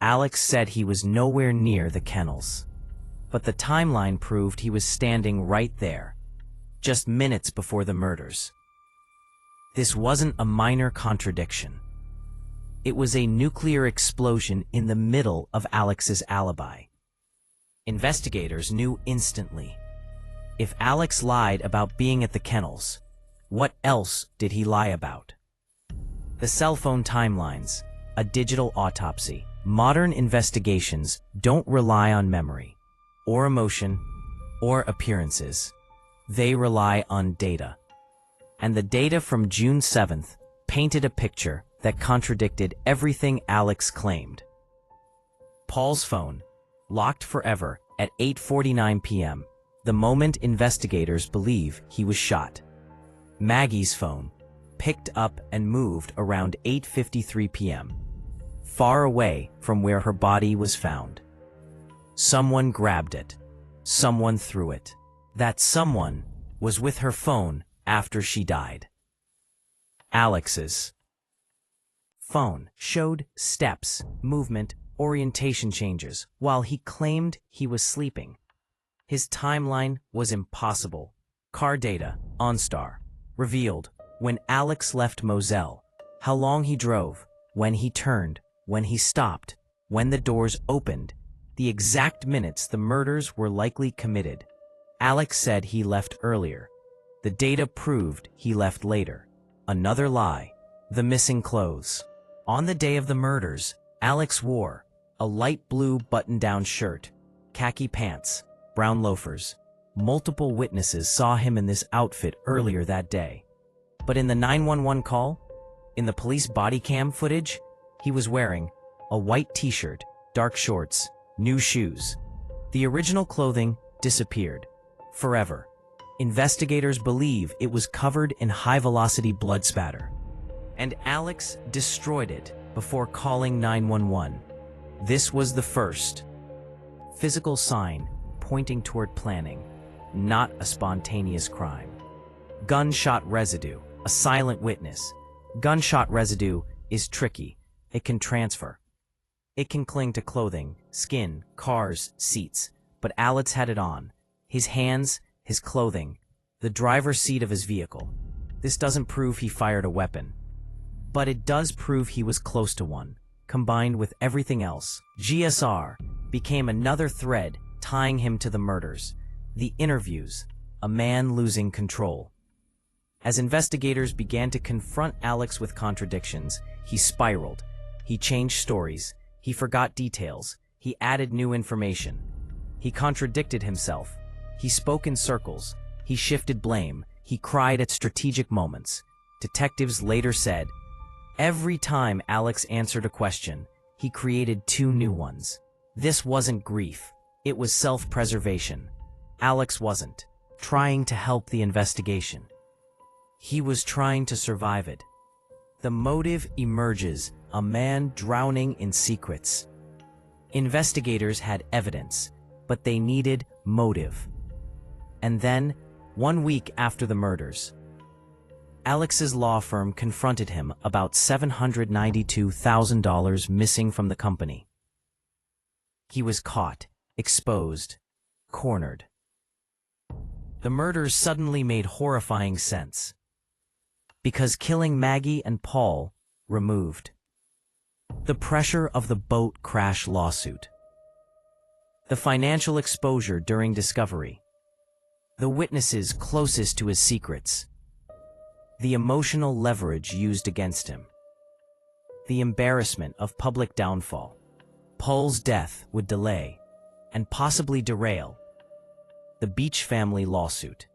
Alex said he was nowhere near the kennels, but the timeline proved he was standing right there, just minutes before the murders. This wasn't a minor contradiction. It was a nuclear explosion in the middle of Alex's alibi. Investigators knew instantly. If Alex lied about being at the kennels, what else did he lie about? The cell phone timelines, a digital autopsy. Modern investigations don't rely on memory, or emotion, or appearances. They rely on data. And the data from June 7th painted a picture that contradicted everything Alex claimed. Paul's phone, locked forever at 8:49 p.m., the moment investigators believe he was shot. Maggie's phone picked up and moved around 8:53 p.m., far away from where her body was found. Someone grabbed it. Someone threw it. That someone was with her phone after she died. Alex's phone showed steps, movement, orientation changes while he claimed he was sleeping. His timeline was impossible. Car data, OnStar, revealed when Alex left Moselle, how long he drove, when he turned, when he stopped, when the doors opened, the exact minutes the murders were likely committed. Alex said he left earlier. The data proved he left later. Another lie, the missing clothes. On the day of the murders, Alex wore a light blue button-down shirt, khaki pants, brown loafers. Multiple witnesses saw him in this outfit earlier that day. But in the 911 call, in the police body cam footage, he was wearing a white t-shirt, dark shorts, new shoes. The original clothing disappeared. Forever. Investigators believe it was covered in high-velocity blood spatter, and Alex destroyed it before calling 911. This was the first physical sign pointing toward planning, not a spontaneous crime. Gunshot residue, a silent witness. Gunshot residue is tricky. It can transfer. It can cling to clothing, skin, cars, seats, but Alex had it on. His hands, his clothing, the driver's seat of his vehicle. This doesn't prove he fired a weapon, but it does prove he was close to one. Combined with everything else, GSR became another thread tying him to the murders. The interviews, a man losing control. As investigators began to confront Alex with contradictions, he spiraled. He changed stories. He forgot details. He added new information. He contradicted himself. He spoke in circles. He shifted blame. He cried at strategic moments. Detectives later said, every time Alex answered a question, he created two new ones. This wasn't grief. It was self-preservation. Alex wasn't trying to help the investigation. He was trying to survive it. The motive emerges, a man drowning in secrets. Investigators had evidence, but they needed motive. And then, 1 week after the murders, Alex's law firm confronted him about $792,000 missing from the company. He was caught, exposed, cornered. The murders suddenly made horrifying sense, because killing Maggie and Paul removed the pressure of the boat crash lawsuit, the financial exposure during discovery, the witnesses closest to his secrets, the emotional leverage used against him, the embarrassment of public downfall. Paul's death would delay and possibly derail the Beach family lawsuit.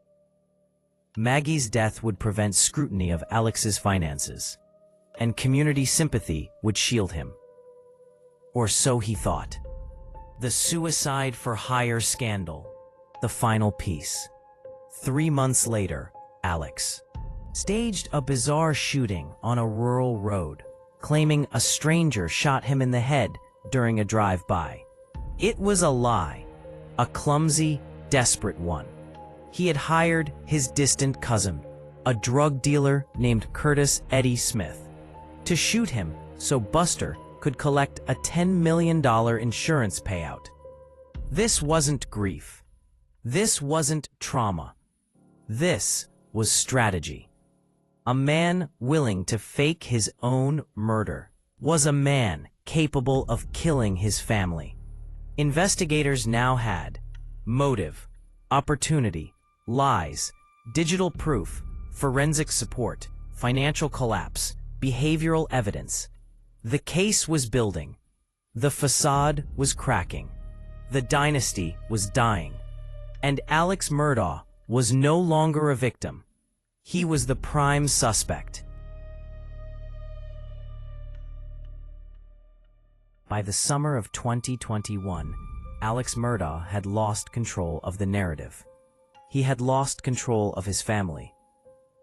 Maggie's death would prevent scrutiny of Alex's finances, and community sympathy would shield him. Or so he thought. The suicide for hire scandal, the final piece. 3 months later, Alex staged a bizarre shooting on a rural road, claiming a stranger shot him in the head during a drive-by. It was a lie, a clumsy, desperate one. He had hired his distant cousin, a drug dealer named Curtis Eddie Smith, to shoot him so Buster could collect a $10 million insurance payout. This wasn't grief. This wasn't trauma. This was strategy. A man willing to fake his own murder was a man capable of killing his family. Investigators now had motive, opportunity, lies, digital proof, forensic support, financial collapse, behavioral evidence. The case was building. The facade was cracking. The dynasty was dying. And Alex Murdaugh was no longer a victim. He was the prime suspect. By the summer of 2021, Alex Murdaugh had lost control of the narrative. He had lost control of his family.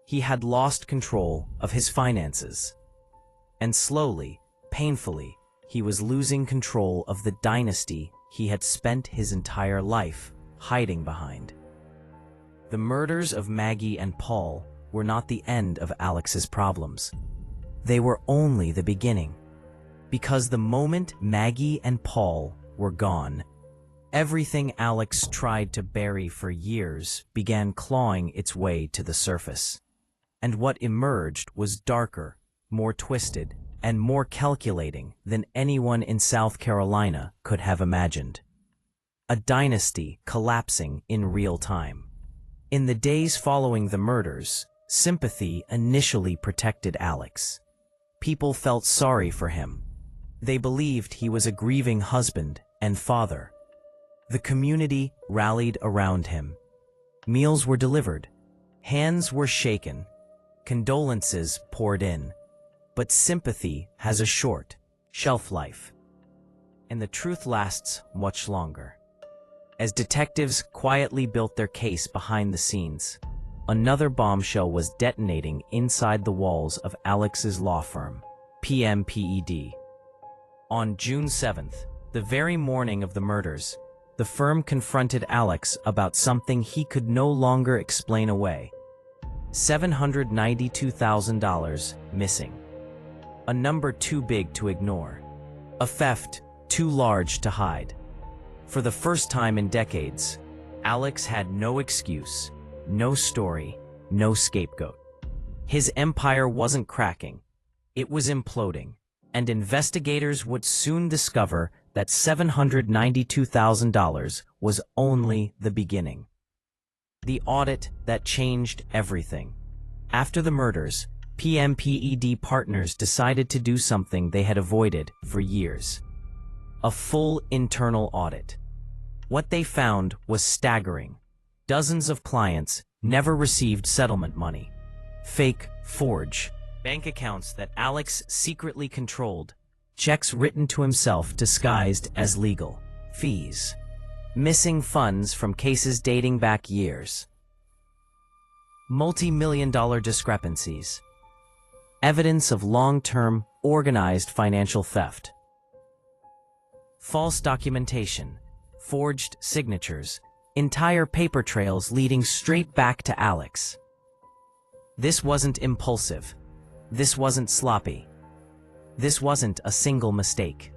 He had lost control of his finances. And slowly, painfully, he was losing control of the dynasty he had spent his entire life hiding behind. The murders of Maggie and Paul were not the end of Alex's problems. They were only the beginning. Because the moment Maggie and Paul were gone, everything Alex tried to bury for years began clawing its way to the surface. And what emerged was darker, more twisted, and more calculating than anyone in South Carolina could have imagined. A dynasty collapsing in real time. In the days following the murders, sympathy initially protected Alex. People felt sorry for him. They believed he was a grieving husband and father. The community rallied around him. Meals were delivered. Hands were shaken. Condolences poured in. But sympathy has a short shelf life. And the truth lasts much longer. As detectives quietly built their case behind the scenes, another bombshell was detonating inside the walls of Alex's law firm, PMPED. On June 7th, the very morning of the murders, the firm confronted Alex about something he could no longer explain away. $792,000 missing. A number too big to ignore. A theft too large to hide. For the first time in decades, Alex had no excuse, no story, no scapegoat. His empire wasn't cracking. It was imploding. And investigators would soon discover that $792,000 was only the beginning. The audit that changed everything. After the murders, PMPED partners decided to do something they had avoided for years. A full internal audit. What they found was staggering. Dozens of clients never received settlement money. Fake, forged bank accounts that Alex secretly controlled. Checks written to himself disguised as legal fees. Missing funds from cases dating back years. Multi-million-dollar discrepancies. Evidence of long-term, organized financial theft. False documentation. Forged signatures. Entire paper trails leading straight back to Alex. This wasn't impulsive. This wasn't sloppy. This wasn't a single mistake.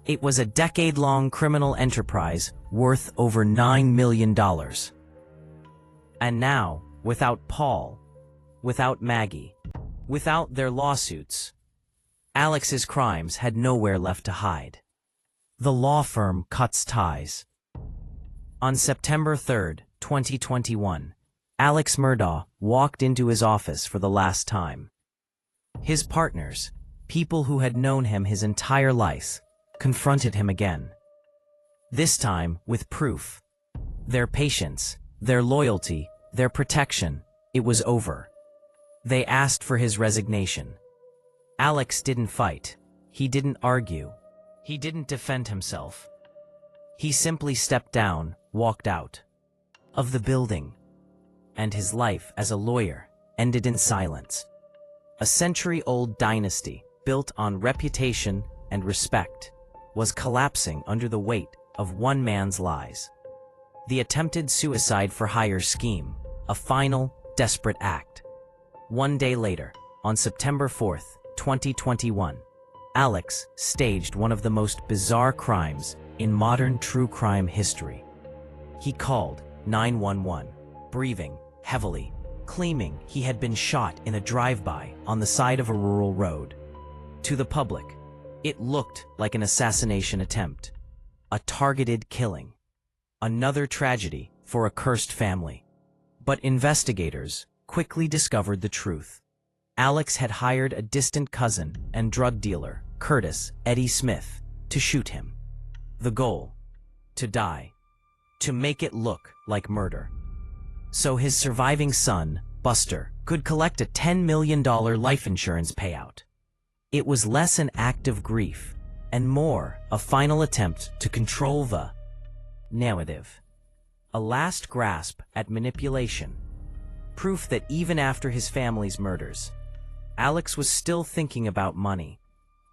It was a decade-long criminal enterprise worth over $9 million. And now, without Paul, without Maggie, without their lawsuits, Alex's crimes had nowhere left to hide. The law firm cuts ties. On September 3, 2021, Alex Murdaugh walked into his office for the last time. His partners, people who had known him his entire life, confronted him again. This time with proof. Their patience, their loyalty, their protection, it was over. They asked for his resignation. Alex didn't fight. He didn't argue. He didn't defend himself. He simply stepped down, walked out of the building. And his life as a lawyer ended in silence. A century-old dynasty, built on reputation and respect, was collapsing under the weight of one man's lies. The attempted suicide-for-hire scheme, a final, desperate act. One day later, on September 4, 2021, Alex staged one of the most bizarre crimes in modern true crime history. He called 911, breathing heavily, claiming he had been shot in a drive-by on the side of a rural road. To the public, it looked like an assassination attempt, a targeted killing, another tragedy for a cursed family. But investigators quickly discovered the truth. Alex had hired a distant cousin and drug dealer, Curtis Eddie Smith, to shoot him. The goal? To die. To make it look like murder. So his surviving son, Buster, could collect a $10 million life insurance payout. It was less an act of grief, and more a final attempt to control the narrative. a last grasp at manipulation. Proof that even after his family's murders, Alex was still thinking about money,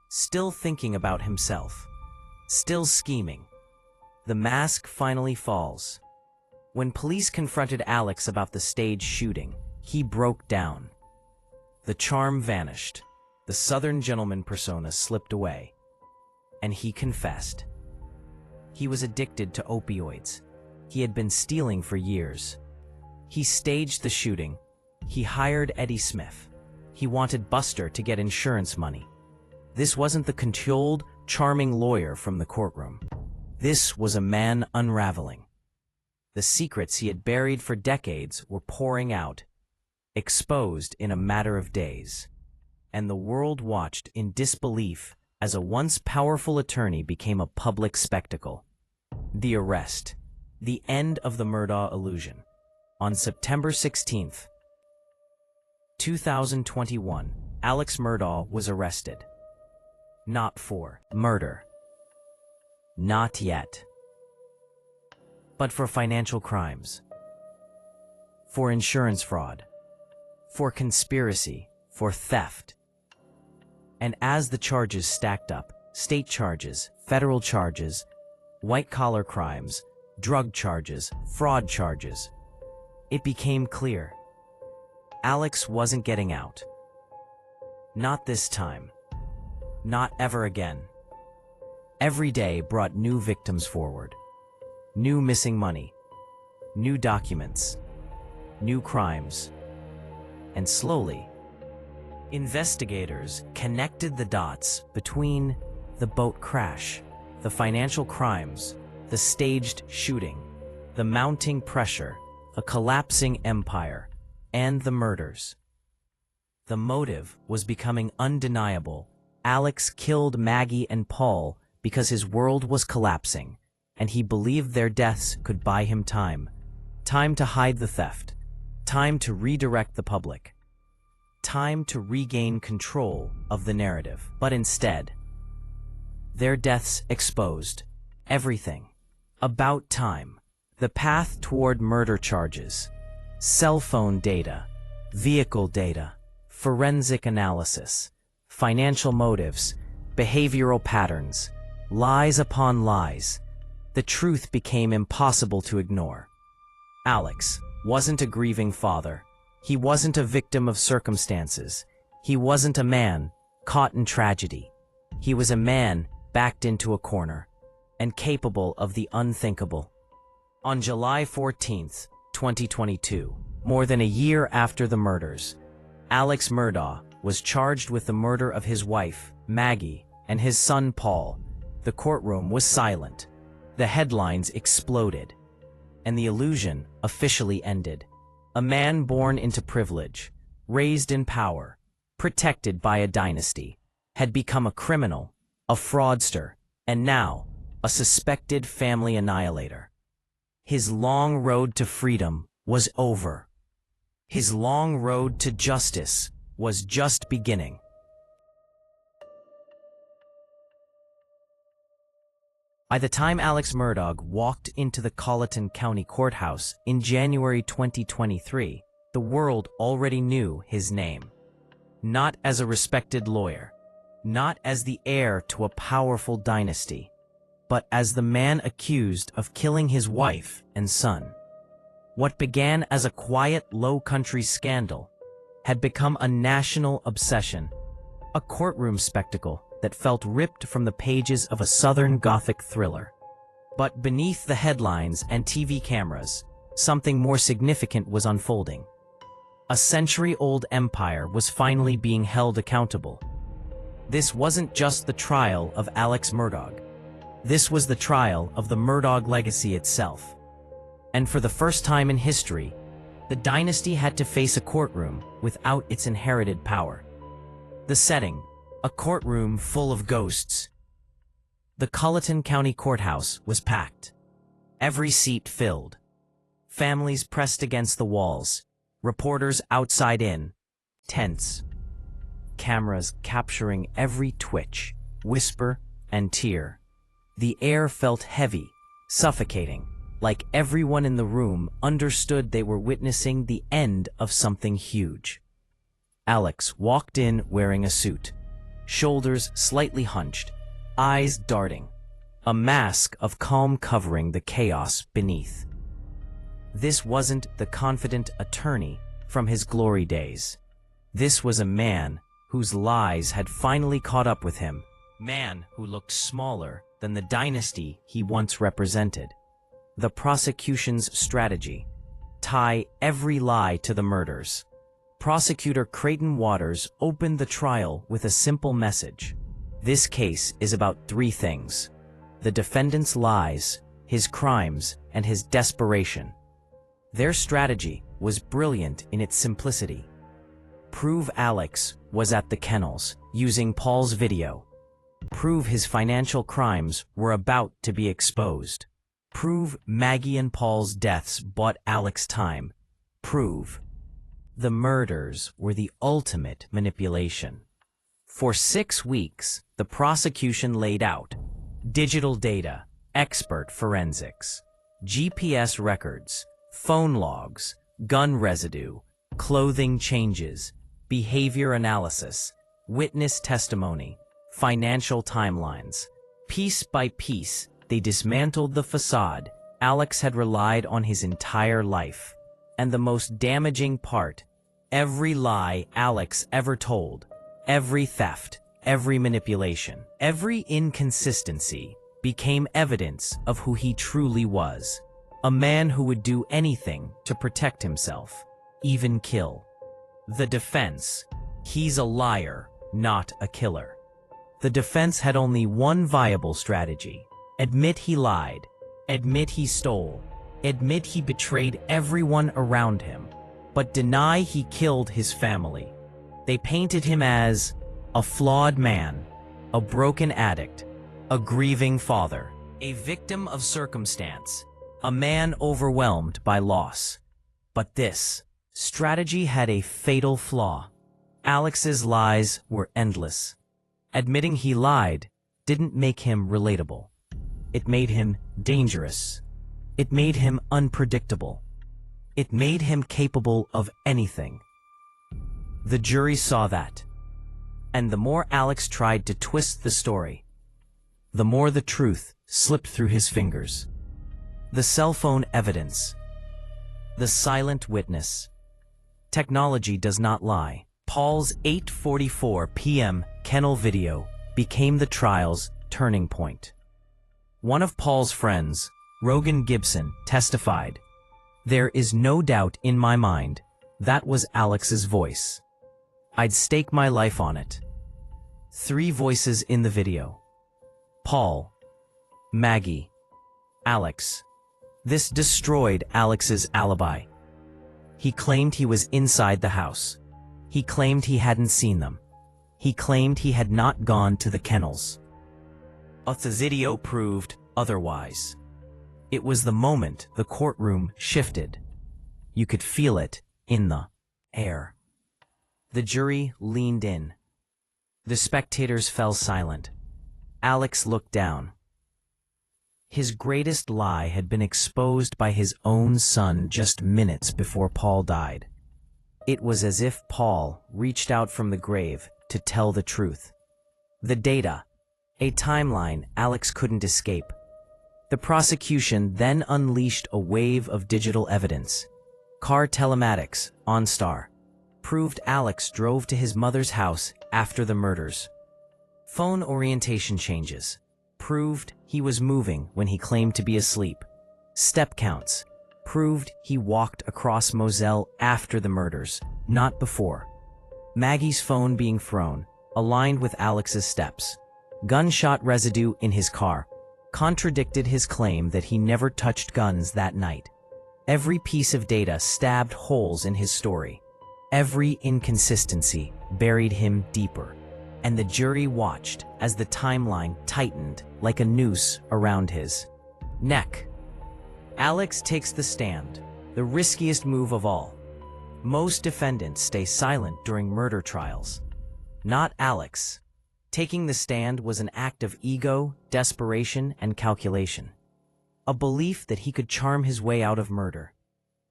still thinking about himself, still scheming. The mask finally falls. When police confronted Alex about the staged shooting, he broke down. The charm vanished, the Southern gentleman persona slipped away, and he confessed. He was addicted to opioids. He had been stealing for years. He staged the shooting. He hired Eddie Smith. He wanted Buster to get insurance money. This wasn't the controlled, charming lawyer from the courtroom. This was a man unraveling. The secrets he had buried for decades were pouring out, exposed in a matter of days. And the world watched in disbelief as a once powerful attorney became a public spectacle. The arrest. The end of the Murdaugh illusion. On September 16, 2021, Alex Murdaugh was arrested. Not for murder. Not yet. But for financial crimes. For insurance fraud. For conspiracy. For theft. And as the charges stacked up, state charges, federal charges, white-collar crimes, drug charges, fraud charges, it became clear. Alex wasn't getting out. Not this time. Not ever again. Every day brought new victims forward. New missing money. New documents. New crimes. And slowly, investigators connected the dots between the boat crash, the financial crimes, the staged shooting, the mounting pressure, a collapsing empire, and the murders. The motive was becoming undeniable. Alex killed Maggie and Paul because his world was collapsing, and he believed their deaths could buy him time. Time to hide the theft. Time to redirect the public. Time to regain control of the narrative. But instead, their deaths exposed everything. About time. The path toward murder charges. Cell phone data. Vehicle data. Forensic analysis. Financial motives. Behavioral patterns. Lies upon lies. The truth became impossible to ignore. Alex wasn't a grieving father. He wasn't a victim of circumstances. He wasn't a man caught in tragedy. He was a man backed into a corner and capable of the unthinkable. On July 14th, 2022, more than a year after the murders, Alex Murdaugh was charged with the murder of his wife, Maggie, and his son, Paul. The courtroom was silent. The headlines exploded, and the illusion officially ended. A man born into privilege, raised in power, protected by a dynasty, had become a criminal, a fraudster, and now a suspected family annihilator. His long road to freedom was over. His long road to justice was just beginning. By the time Alex Murdaugh walked into the Colleton County Courthouse in January 2023, the world already knew his name. Not as a respected lawyer, not as the heir to a powerful dynasty, but as the man accused of killing his wife and son. What began as a quiet Lowcountry scandal had become a national obsession, a courtroom spectacle that felt ripped from the pages of a Southern Gothic thriller. But beneath the headlines and TV cameras, something more significant was unfolding. A century-old empire was finally being held accountable. This wasn't just the trial of Alex Murdaugh. This was the trial of the Murdaugh legacy itself. And for the first time in history, the dynasty had to face a courtroom without its inherited power. The setting: a courtroom full of ghosts. The Colleton County Courthouse was packed. Every seat filled. Families pressed against the walls. Reporters outside in. Tense. Cameras capturing every twitch, whisper, and tear. The air felt heavy, suffocating. like everyone in the room understood they were witnessing the end of something huge. Alex walked in wearing a suit, shoulders slightly hunched, eyes darting, a mask of calm covering the chaos beneath. This wasn't the confident attorney from his glory days. This was a man whose lies had finally caught up with him, man who looked smaller than the dynasty he once represented. The prosecution's strategy: tie every lie to the murders. Prosecutor Creighton Waters opened the trial with a simple message. This case is about three things: the defendant's lies, his crimes, and his desperation. Their strategy was brilliant in its simplicity. Prove Alex was at the kennels, using Paul's video. Prove his financial crimes were about to be exposed. Prove Maggie and Paul's deaths bought Alex time. Prove the murders were the ultimate manipulation. For 6 weeks, the prosecution laid out digital data, expert forensics, GPS records, phone logs, gun residue, clothing changes, behavior analysis, witness testimony, financial timelines. Piece by piece, they dismantled the facade Alex had relied on his entire life. And the most damaging part: every lie Alex ever told, every theft, every manipulation, every inconsistency became evidence of who he truly was. A man who would do anything to protect himself, even kill. The defense: he's a liar, not a killer. The defense had only one viable strategy: admit he lied, admit he stole, admit he betrayed everyone around him, but deny he killed his family. They painted him as a flawed man, a broken addict, a grieving father, a victim of circumstance, a man overwhelmed by loss. But this strategy had a fatal flaw. Alex's lies were endless. Admitting he lied didn't make him relatable. It made him dangerous. It made him unpredictable. It made him capable of anything. The jury saw that. And the more Alex tried to twist the story, the more the truth slipped through his fingers. The cell phone evidence. The silent witness. Technology does not lie. Paul's 8:44 p.m. kennel video became the trial's turning point. One of Paul's friends, Rogan Gibson, testified, "There is no doubt in my mind that was Alex's voice. I'd stake my life on it." 3 voices in the video: Paul, Maggie, Alex. This destroyed Alex's alibi. He claimed he was inside the house. He claimed he hadn't seen them. He claimed he had not gone to the kennels. But the video proved otherwise. It was the moment the courtroom shifted. You could feel it in the air. The jury leaned in. The spectators fell silent. Alex looked down. His greatest lie had been exposed by his own son just minutes before Paul died. It was as if Paul reached out from the grave to tell the truth. The data, a timeline Alex couldn't escape. The prosecution then unleashed a wave of digital evidence. Car telematics, OnStar, proved Alex drove to his mother's house after the murders. Phone orientation changes proved he was moving when he claimed to be asleep. Step counts proved he walked across Moselle after the murders, not before. Maggie's phone being thrown aligned with Alex's steps. Gunshot residue in his car contradicted his claim that he never touched guns that night. Every piece of data stabbed holes in his story. Every inconsistency buried him deeper. And the jury watched as the timeline tightened like a noose around his neck. Alex takes the stand, the riskiest move of all. Most defendants stay silent during murder trials. Not Alex. Taking the stand was an act of ego, desperation, and calculation. a belief that he could charm his way out of murder,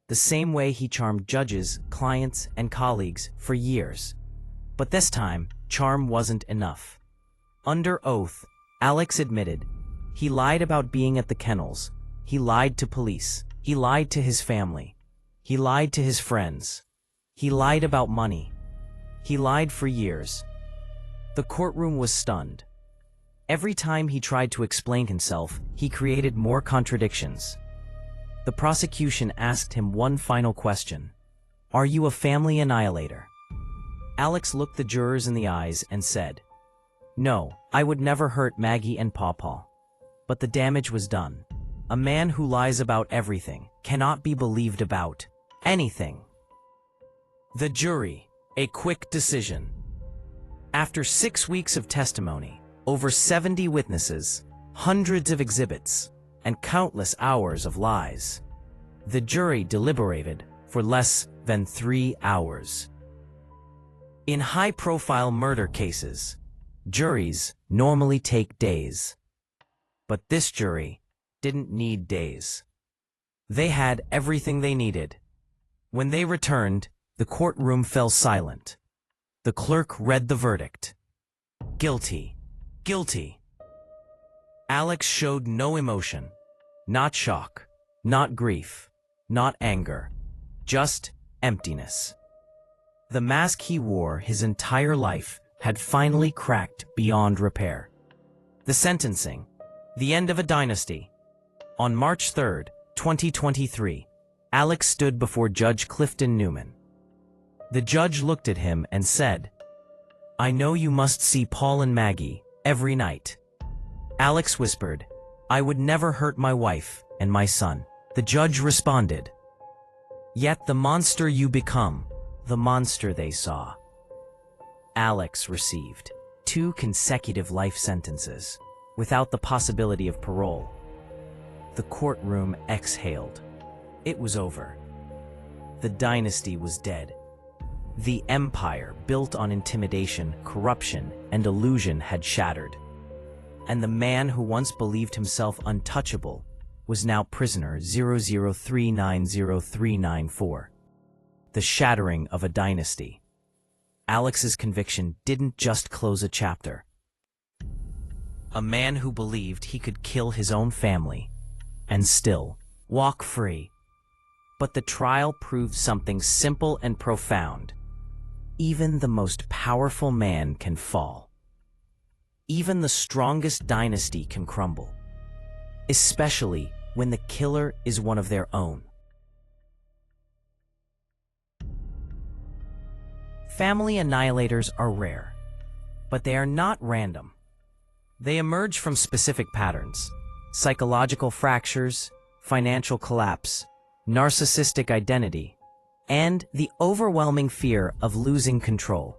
the same way he charmed judges, clients, and colleagues for years. But this time, charm wasn't enough. Under oath, Alex admitted he lied about being at the kennels. He lied to police. He lied to his family. He lied to his friends. He lied about money. He lied for years. The courtroom was stunned. Every time he tried to explain himself, he created more contradictions. The prosecution asked him one final question. "Are you a family annihilator?" Alex looked the jurors in the eyes and said, "No, I would never hurt Maggie and Paul." But the damage was done. A man who lies about everything cannot be believed about anything. The jury, a quick decision. After 6 weeks of testimony, over 70 witnesses, hundreds of exhibits, and countless hours of lies, the jury deliberated for less than 3 hours. In high-profile murder cases, juries normally take days. But this jury didn't need days. They had everything they needed. When they returned, the courtroom fell silent. The clerk read the verdict. Guilty. Guilty. Alex showed no emotion. Not shock. Not grief. Not anger. Just emptiness. The mask he wore his entire life had finally cracked beyond repair. The sentencing. The end of a dynasty. On March 3, 2023, Alex stood before Judge Clifton Newman. The judge looked at him and said, "I know you must see Paul and Maggie every night." Alex whispered, "I would never hurt my wife and my son." The judge responded, "Yet the monster you become, the monster they saw." Alex received 2 consecutive life sentences, without the possibility of parole. The courtroom exhaled. It was over. The dynasty was dead. The empire built on intimidation, corruption, and illusion had shattered. And the man who once believed himself untouchable was now prisoner 00390394. The shattering of a dynasty. Alex's conviction didn't just close a chapter. A man who believed he could kill his own family and still walk free. But the trial proved something simple and profound. Even the most powerful man can fall. Even the strongest dynasty can crumble. Especially when the killer is one of their own. Family annihilators are rare, but they are not random. They emerge from specific patterns: psychological fractures, financial collapse, narcissistic identity, and the overwhelming fear of losing control.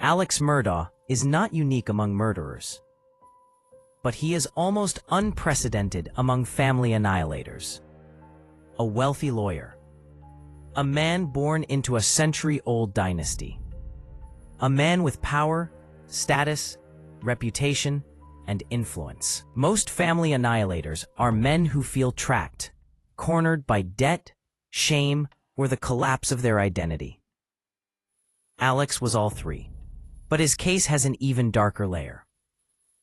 Alex Murdaugh is not unique among murderers, but he is almost unprecedented among family annihilators. A wealthy lawyer. A man born into a century-old dynasty. A man with power, status, reputation, and influence. Most family annihilators are men who feel trapped, cornered by debt, shame, or the collapse of their identity. Alex was all 3, but his case has an even darker layer.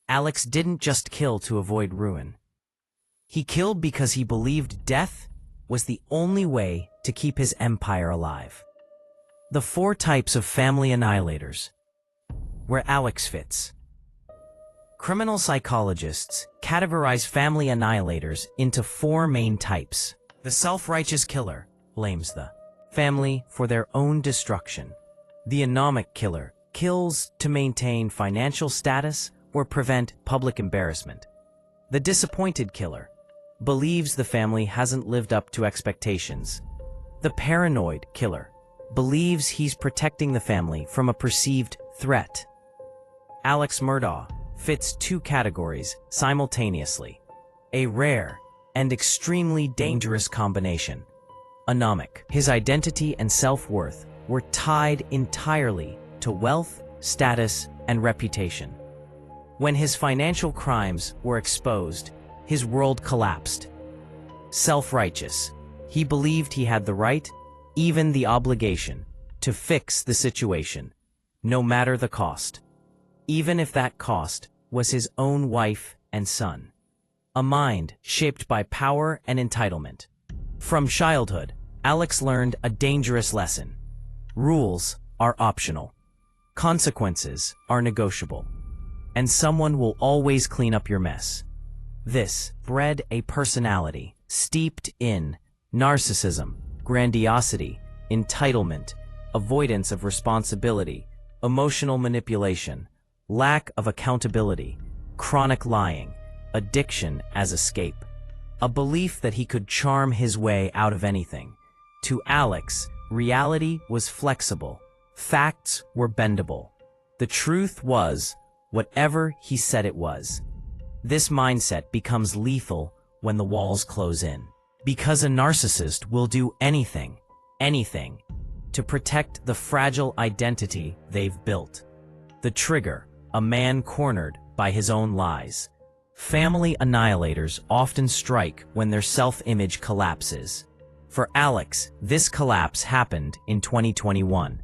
Alex didn't just kill to avoid ruin. He killed because he believed death was the only way to keep his empire alive. The 4 types of family annihilators, where Alex fits. Criminal psychologists categorize family annihilators into 4 main types. The self-righteous killer blames the family for their own destruction. The anomic killer kills to maintain financial status or prevent public embarrassment. The disappointed killer believes the family hasn't lived up to expectations. The paranoid killer believes he's protecting the family from a perceived threat. Alex Murdaugh fits 2 categories simultaneously, a rare and extremely dangerous combination. Anomic. His identity and self-worth were tied entirely to wealth, status, and reputation. When his financial crimes were exposed, his world collapsed. Self-righteous, he believed he had the right, even the obligation, to fix the situation, no matter the cost. Even if that cost was his own wife and son. A mind shaped by power and entitlement. From childhood, Alex learned a dangerous lesson. Rules are optional. Consequences are negotiable. And someone will always clean up your mess. This bred a personality steeped in narcissism, grandiosity, entitlement, avoidance of responsibility, emotional manipulation, lack of accountability, chronic lying, addiction as escape. A belief that he could charm his way out of anything. To Alex, reality was flexible. Facts were bendable. The truth was whatever he said it was. This mindset becomes lethal when the walls close in. Because a narcissist will do anything, to protect the fragile identity they've built. The trigger, a man cornered by his own lies. Family annihilators often strike when their self-image collapses. For Alex, this collapse happened in 2021.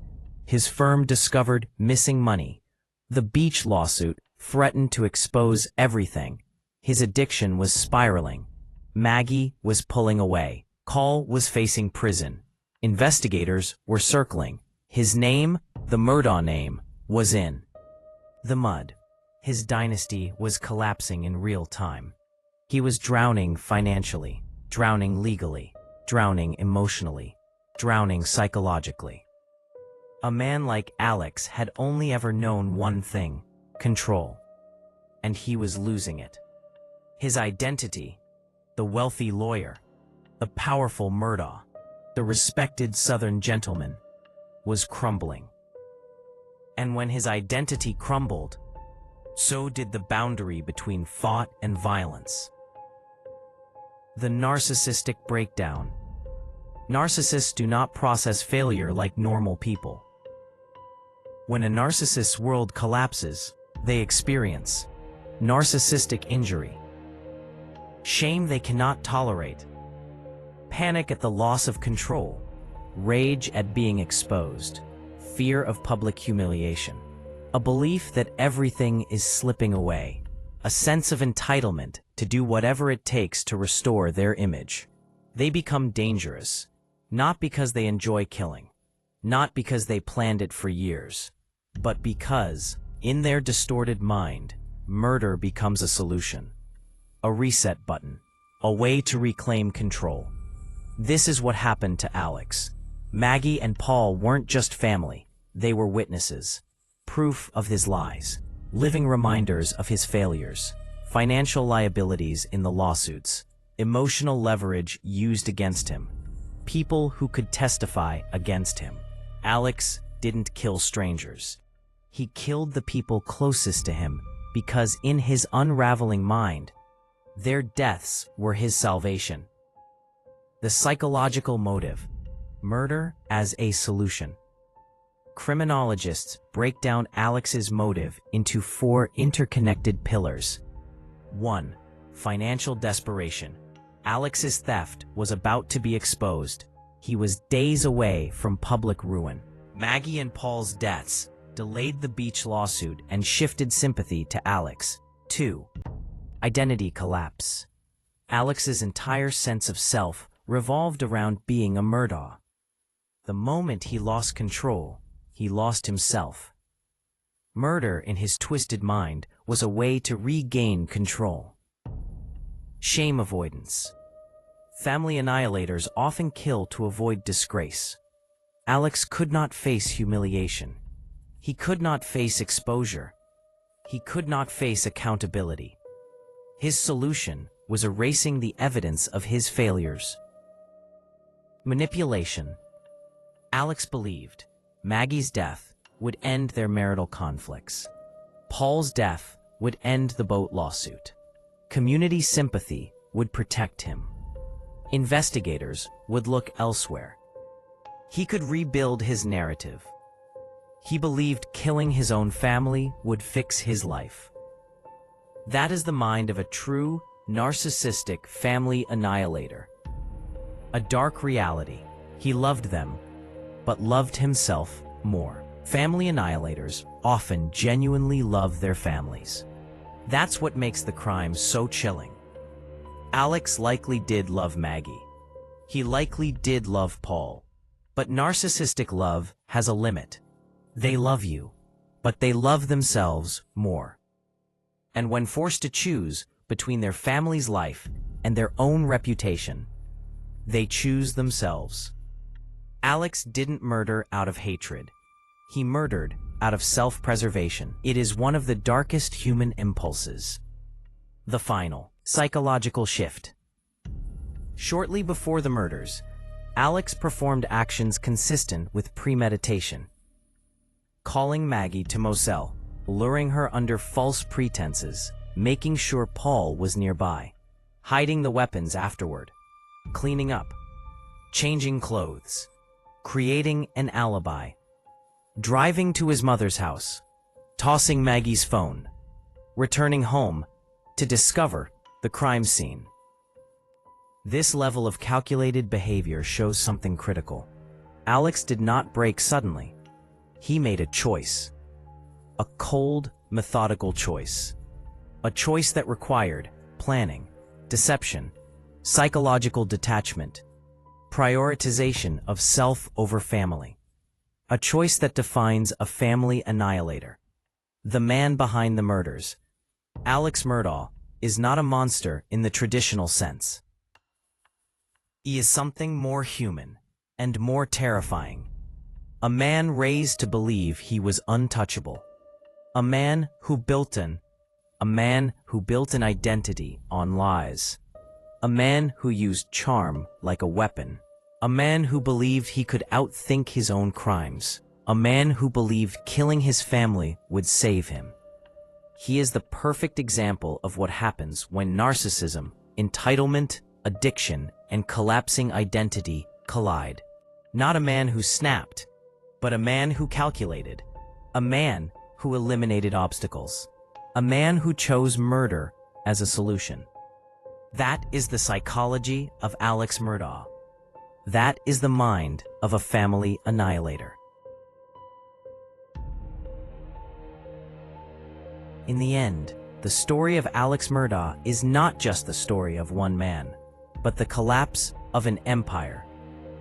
His firm discovered missing money. The Beach lawsuit threatened to expose everything. His addiction was spiraling. Maggie was pulling away. Paul was facing prison. Investigators were circling. His name, the Murdaugh name, was in the mud. His dynasty was collapsing in real time. He was drowning financially, drowning legally, drowning emotionally, drowning psychologically. A man like Alex had only ever known one thing: control. And he was losing it. His identity, the wealthy lawyer, the powerful Murdaugh, the respected Southern gentleman, was crumbling. And when his identity crumbled, so did the boundary between thought and violence. The narcissistic breakdown. Narcissists do not process failure like normal people. When a narcissist's world collapses, they experience narcissistic injury, shame they cannot tolerate, panic at the loss of control, rage at being exposed, fear of public humiliation, a belief that everything is slipping away, a sense of entitlement to do whatever it takes to restore their image. They become dangerous, not because they enjoy killing, not because they planned it for years, but because, in their distorted mind, murder becomes a solution, a reset button, a way to reclaim control. This is what happened to Alex. Maggie and Paul weren't just family, they were witnesses, proof of his lies, living reminders of his failures, financial liabilities in the lawsuits, emotional leverage used against him, people who could testify against him. Alex didn't kill strangers. He killed the people closest to him because in his unraveling mind, their deaths were his salvation. The psychological motive: murder as a solution. Criminologists break down Alex's motive into 4 interconnected pillars. 1. Financial desperation. Alex's theft was about to be exposed. He was days away from public ruin. Maggie and Paul's deaths delayed the Beach lawsuit and shifted sympathy to Alex. 2. Identity collapse. Alex's entire sense of self revolved around being a Murdaugh. The moment he lost control, he lost himself. Murder in his twisted mind was a way to regain control. Shame avoidance. Family annihilators often kill to avoid disgrace. Alex could not face humiliation. He could not face exposure. He could not face accountability. His solution was erasing the evidence of his failures. Manipulation. Alex believed Maggie's death would end their marital conflicts. Paul's death would end the boat lawsuit. Community sympathy would protect him. Investigators would look elsewhere. He could rebuild his narrative. He believed killing his own family would fix his life. That is the mind of a true, narcissistic family annihilator. A dark reality. He loved them, but loved himself more. Family annihilators often genuinely love their families. That's what makes the crime so chilling. Alex likely did love Maggie. He likely did love Paul. But narcissistic love has a limit. They love you, but they love themselves more. And when forced to choose between their family's life and their own reputation, they choose themselves. Alex didn't murder out of hatred. He murdered out of self-preservation. It is one of the darkest human impulses. The final psychological shift. Shortly before the murders, Alex performed actions consistent with premeditation. Calling Maggie to Moselle, luring her under false pretenses, making sure Paul was nearby, hiding the weapons afterward, cleaning up, changing clothes, creating an alibi, driving to his mother's house, tossing Maggie's phone, returning home to discover the crime scene. This level of calculated behavior shows something critical. Alex did not break suddenly. He made a choice. A cold, methodical choice. A choice that required planning, deception, psychological detachment, prioritization of self over family. A choice that defines a family annihilator. The man behind the murders, Alex Murdaugh, is not a monster in the traditional sense. He is something more human and more terrifying. A man raised to believe he was untouchable. A man who built an identity on lies. A man who used charm like a weapon. A man who believed he could outthink his own crimes. A man who believed killing his family would save him. He is the perfect example of what happens when narcissism, entitlement, addiction, and collapsing identity collide. Not a man who snapped, but a man who calculated. A man who eliminated obstacles. A man who chose murder as a solution. That is the psychology of Alex Murdaugh. That is the mind of a family annihilator. In the end, the story of Alex Murdaugh is not just the story of one man, but the collapse of an empire.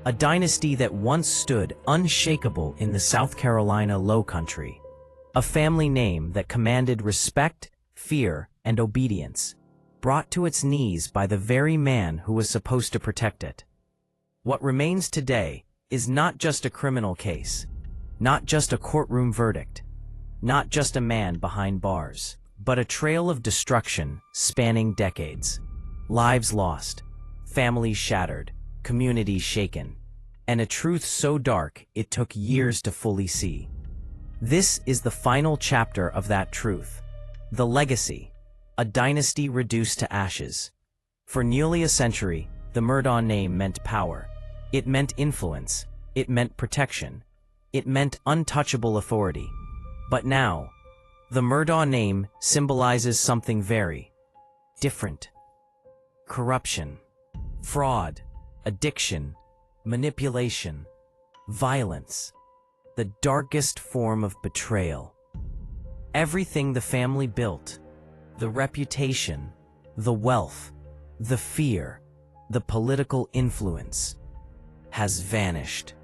A dynasty that once stood unshakable in the South Carolina Lowcountry. A family name that commanded respect, fear, and obedience, brought to its knees by the very man who was supposed to protect it. What remains today is not just a criminal case, not just a courtroom verdict, not just a man behind bars, but a trail of destruction spanning decades. Lives lost, families shattered, communities shaken, and a truth so dark it took years to fully see. This is the final chapter of that truth. The legacy, a dynasty reduced to ashes. For nearly a century, the Murdaugh name meant power. It meant influence. It meant protection. It meant untouchable authority. But now, the Murdaugh name symbolizes something very different. Corruption, fraud, addiction, manipulation, violence, the darkest form of betrayal. Everything the family built, the reputation, the wealth, the fear, the political influence, has vanished.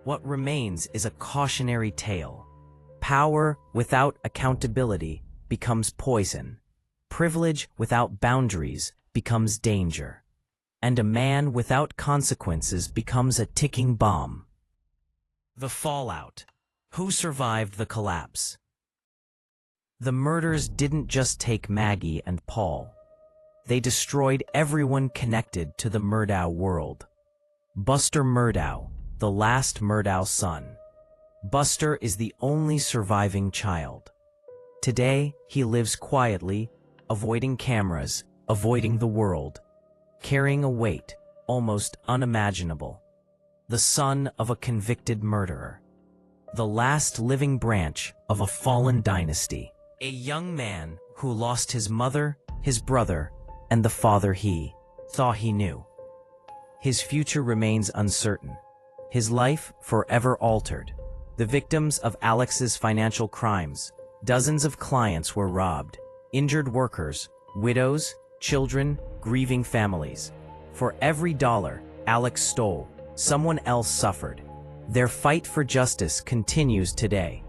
What remains is a cautionary tale. Power without accountability becomes poison. Privilege without boundaries becomes danger. And a man without consequences becomes a ticking bomb. The fallout. Who survived the collapse? The murders didn't just take Maggie and Paul. They destroyed everyone connected to the Murdaugh world. Buster Murdaugh, the last Murdaugh son. Buster is the only surviving child. Today, he lives quietly, avoiding cameras, avoiding the world, carrying a weight almost unimaginable. The son of a convicted murderer. The last living branch of a fallen dynasty. A young man who lost his mother, his brother, and the father he thought he knew. His future remains uncertain, his life forever altered. The victims of Alex's financial crimes, dozens of clients were robbed, injured workers, widows, children, grieving families. For every dollar Alex stole, someone else suffered. Their fight for justice continues today.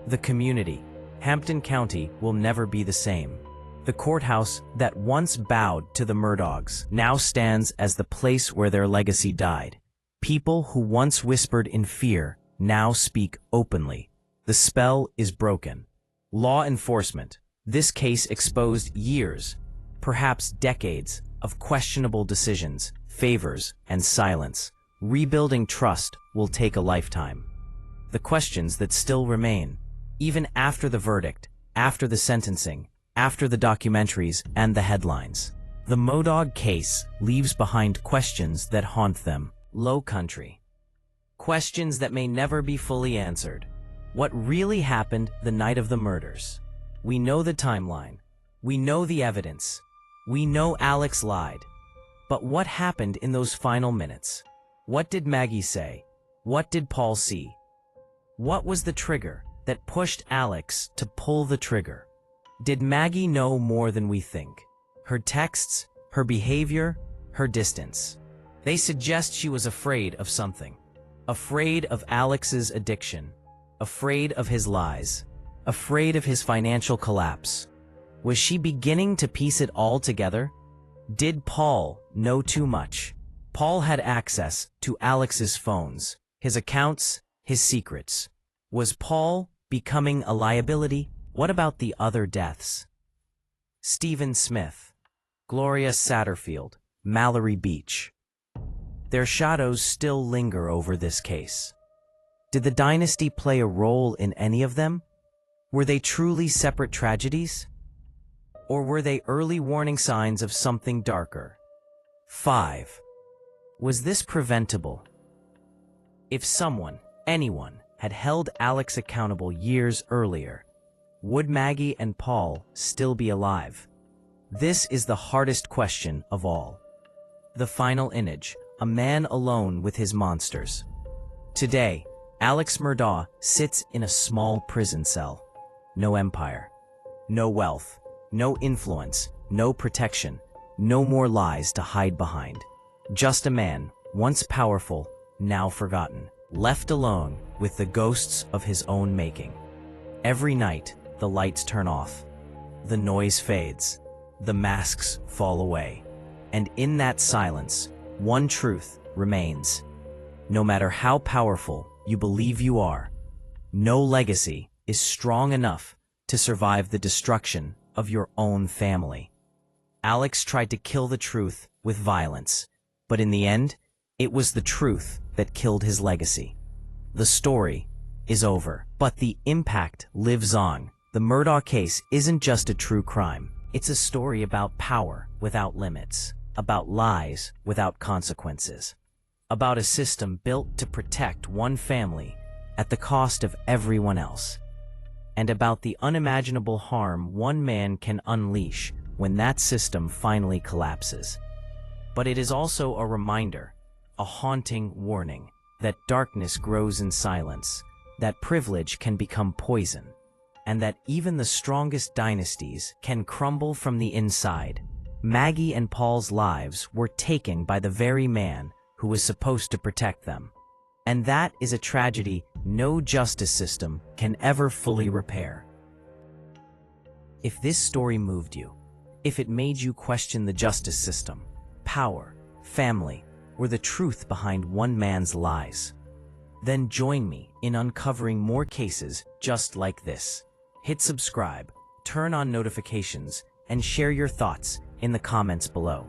The community, Hampton County, will never be the same. The courthouse that once bowed to the Murdaughs now stands as the place where their legacy died. People who once whispered in fear now speak openly. The spell is broken. Law enforcement. This case exposed years, perhaps decades, of questionable decisions, favors, and silence. Rebuilding trust will take a lifetime. The questions that still remain, even after the verdict, after the sentencing, after the documentaries and the headlines. The Murdaugh case leaves behind questions that haunt them. Lowcountry. Questions that may never be fully answered. What really happened the night of the murders? We know the timeline. We know the evidence. We know Alex lied. But what happened in those final minutes? What did Maggie say? What did Paul see? What was the trigger that pushed Alex to pull the trigger? Did Maggie know more than we think? Her texts, her behavior, her distance. They suggest she was afraid of something. Afraid of Alex's addiction. Afraid of his lies. Afraid of his financial collapse. Was she beginning to piece it all together? Did Paul know too much? Paul had access to Alex's phones, his accounts, his secrets. Was Paul becoming a liability? What about the other deaths? Stephen Smith, Gloria Satterfield, Mallory Beach. Their shadows still linger over this case. Did the Dynasty play a role in any of them? Were they truly separate tragedies? Or were they early warning signs of something darker? 5. Was this preventable? If someone, anyone, had held Alex accountable years earlier, would Maggie and Paul still be alive? This is the hardest question of all. The final image, a man alone with his monsters. Today, Alex Murdaugh sits in a small prison cell. No empire, no wealth, no influence, no protection, no more lies to hide behind. Just a man, once powerful, now forgotten, left alone with the ghosts of his own making. Every night, the lights turn off, the noise fades, the masks fall away, and in that silence, one truth remains. No matter how powerful you believe you are, no legacy is strong enough to survive the destruction of your own family. Alex tried to kill the truth with violence, but in the end, it was the truth that killed his legacy. The story is over, but the impact lives on. The Murdaugh case isn't just a true crime. It's a story about power without limits, about lies without consequences, about a system built to protect one family at the cost of everyone else, and about the unimaginable harm one man can unleash when that system finally collapses. But it is also a reminder, a haunting warning, that darkness grows in silence, that privilege can become poison, and that even the strongest dynasties can crumble from the inside. Maggie and Paul's lives were taken by the very man who was supposed to protect them. And that is a tragedy no justice system can ever fully repair. If this story moved you, if it made you question the justice system, power, family, or the truth behind one man's lies, then join me in uncovering more cases just like this. Hit subscribe, turn on notifications, and share your thoughts in the comments below.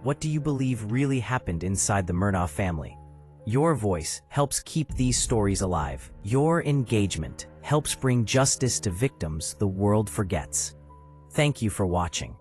What do you believe really happened inside the Murdaugh family? Your voice helps keep these stories alive. Your engagement helps bring justice to victims the world forgets. Thank you for watching.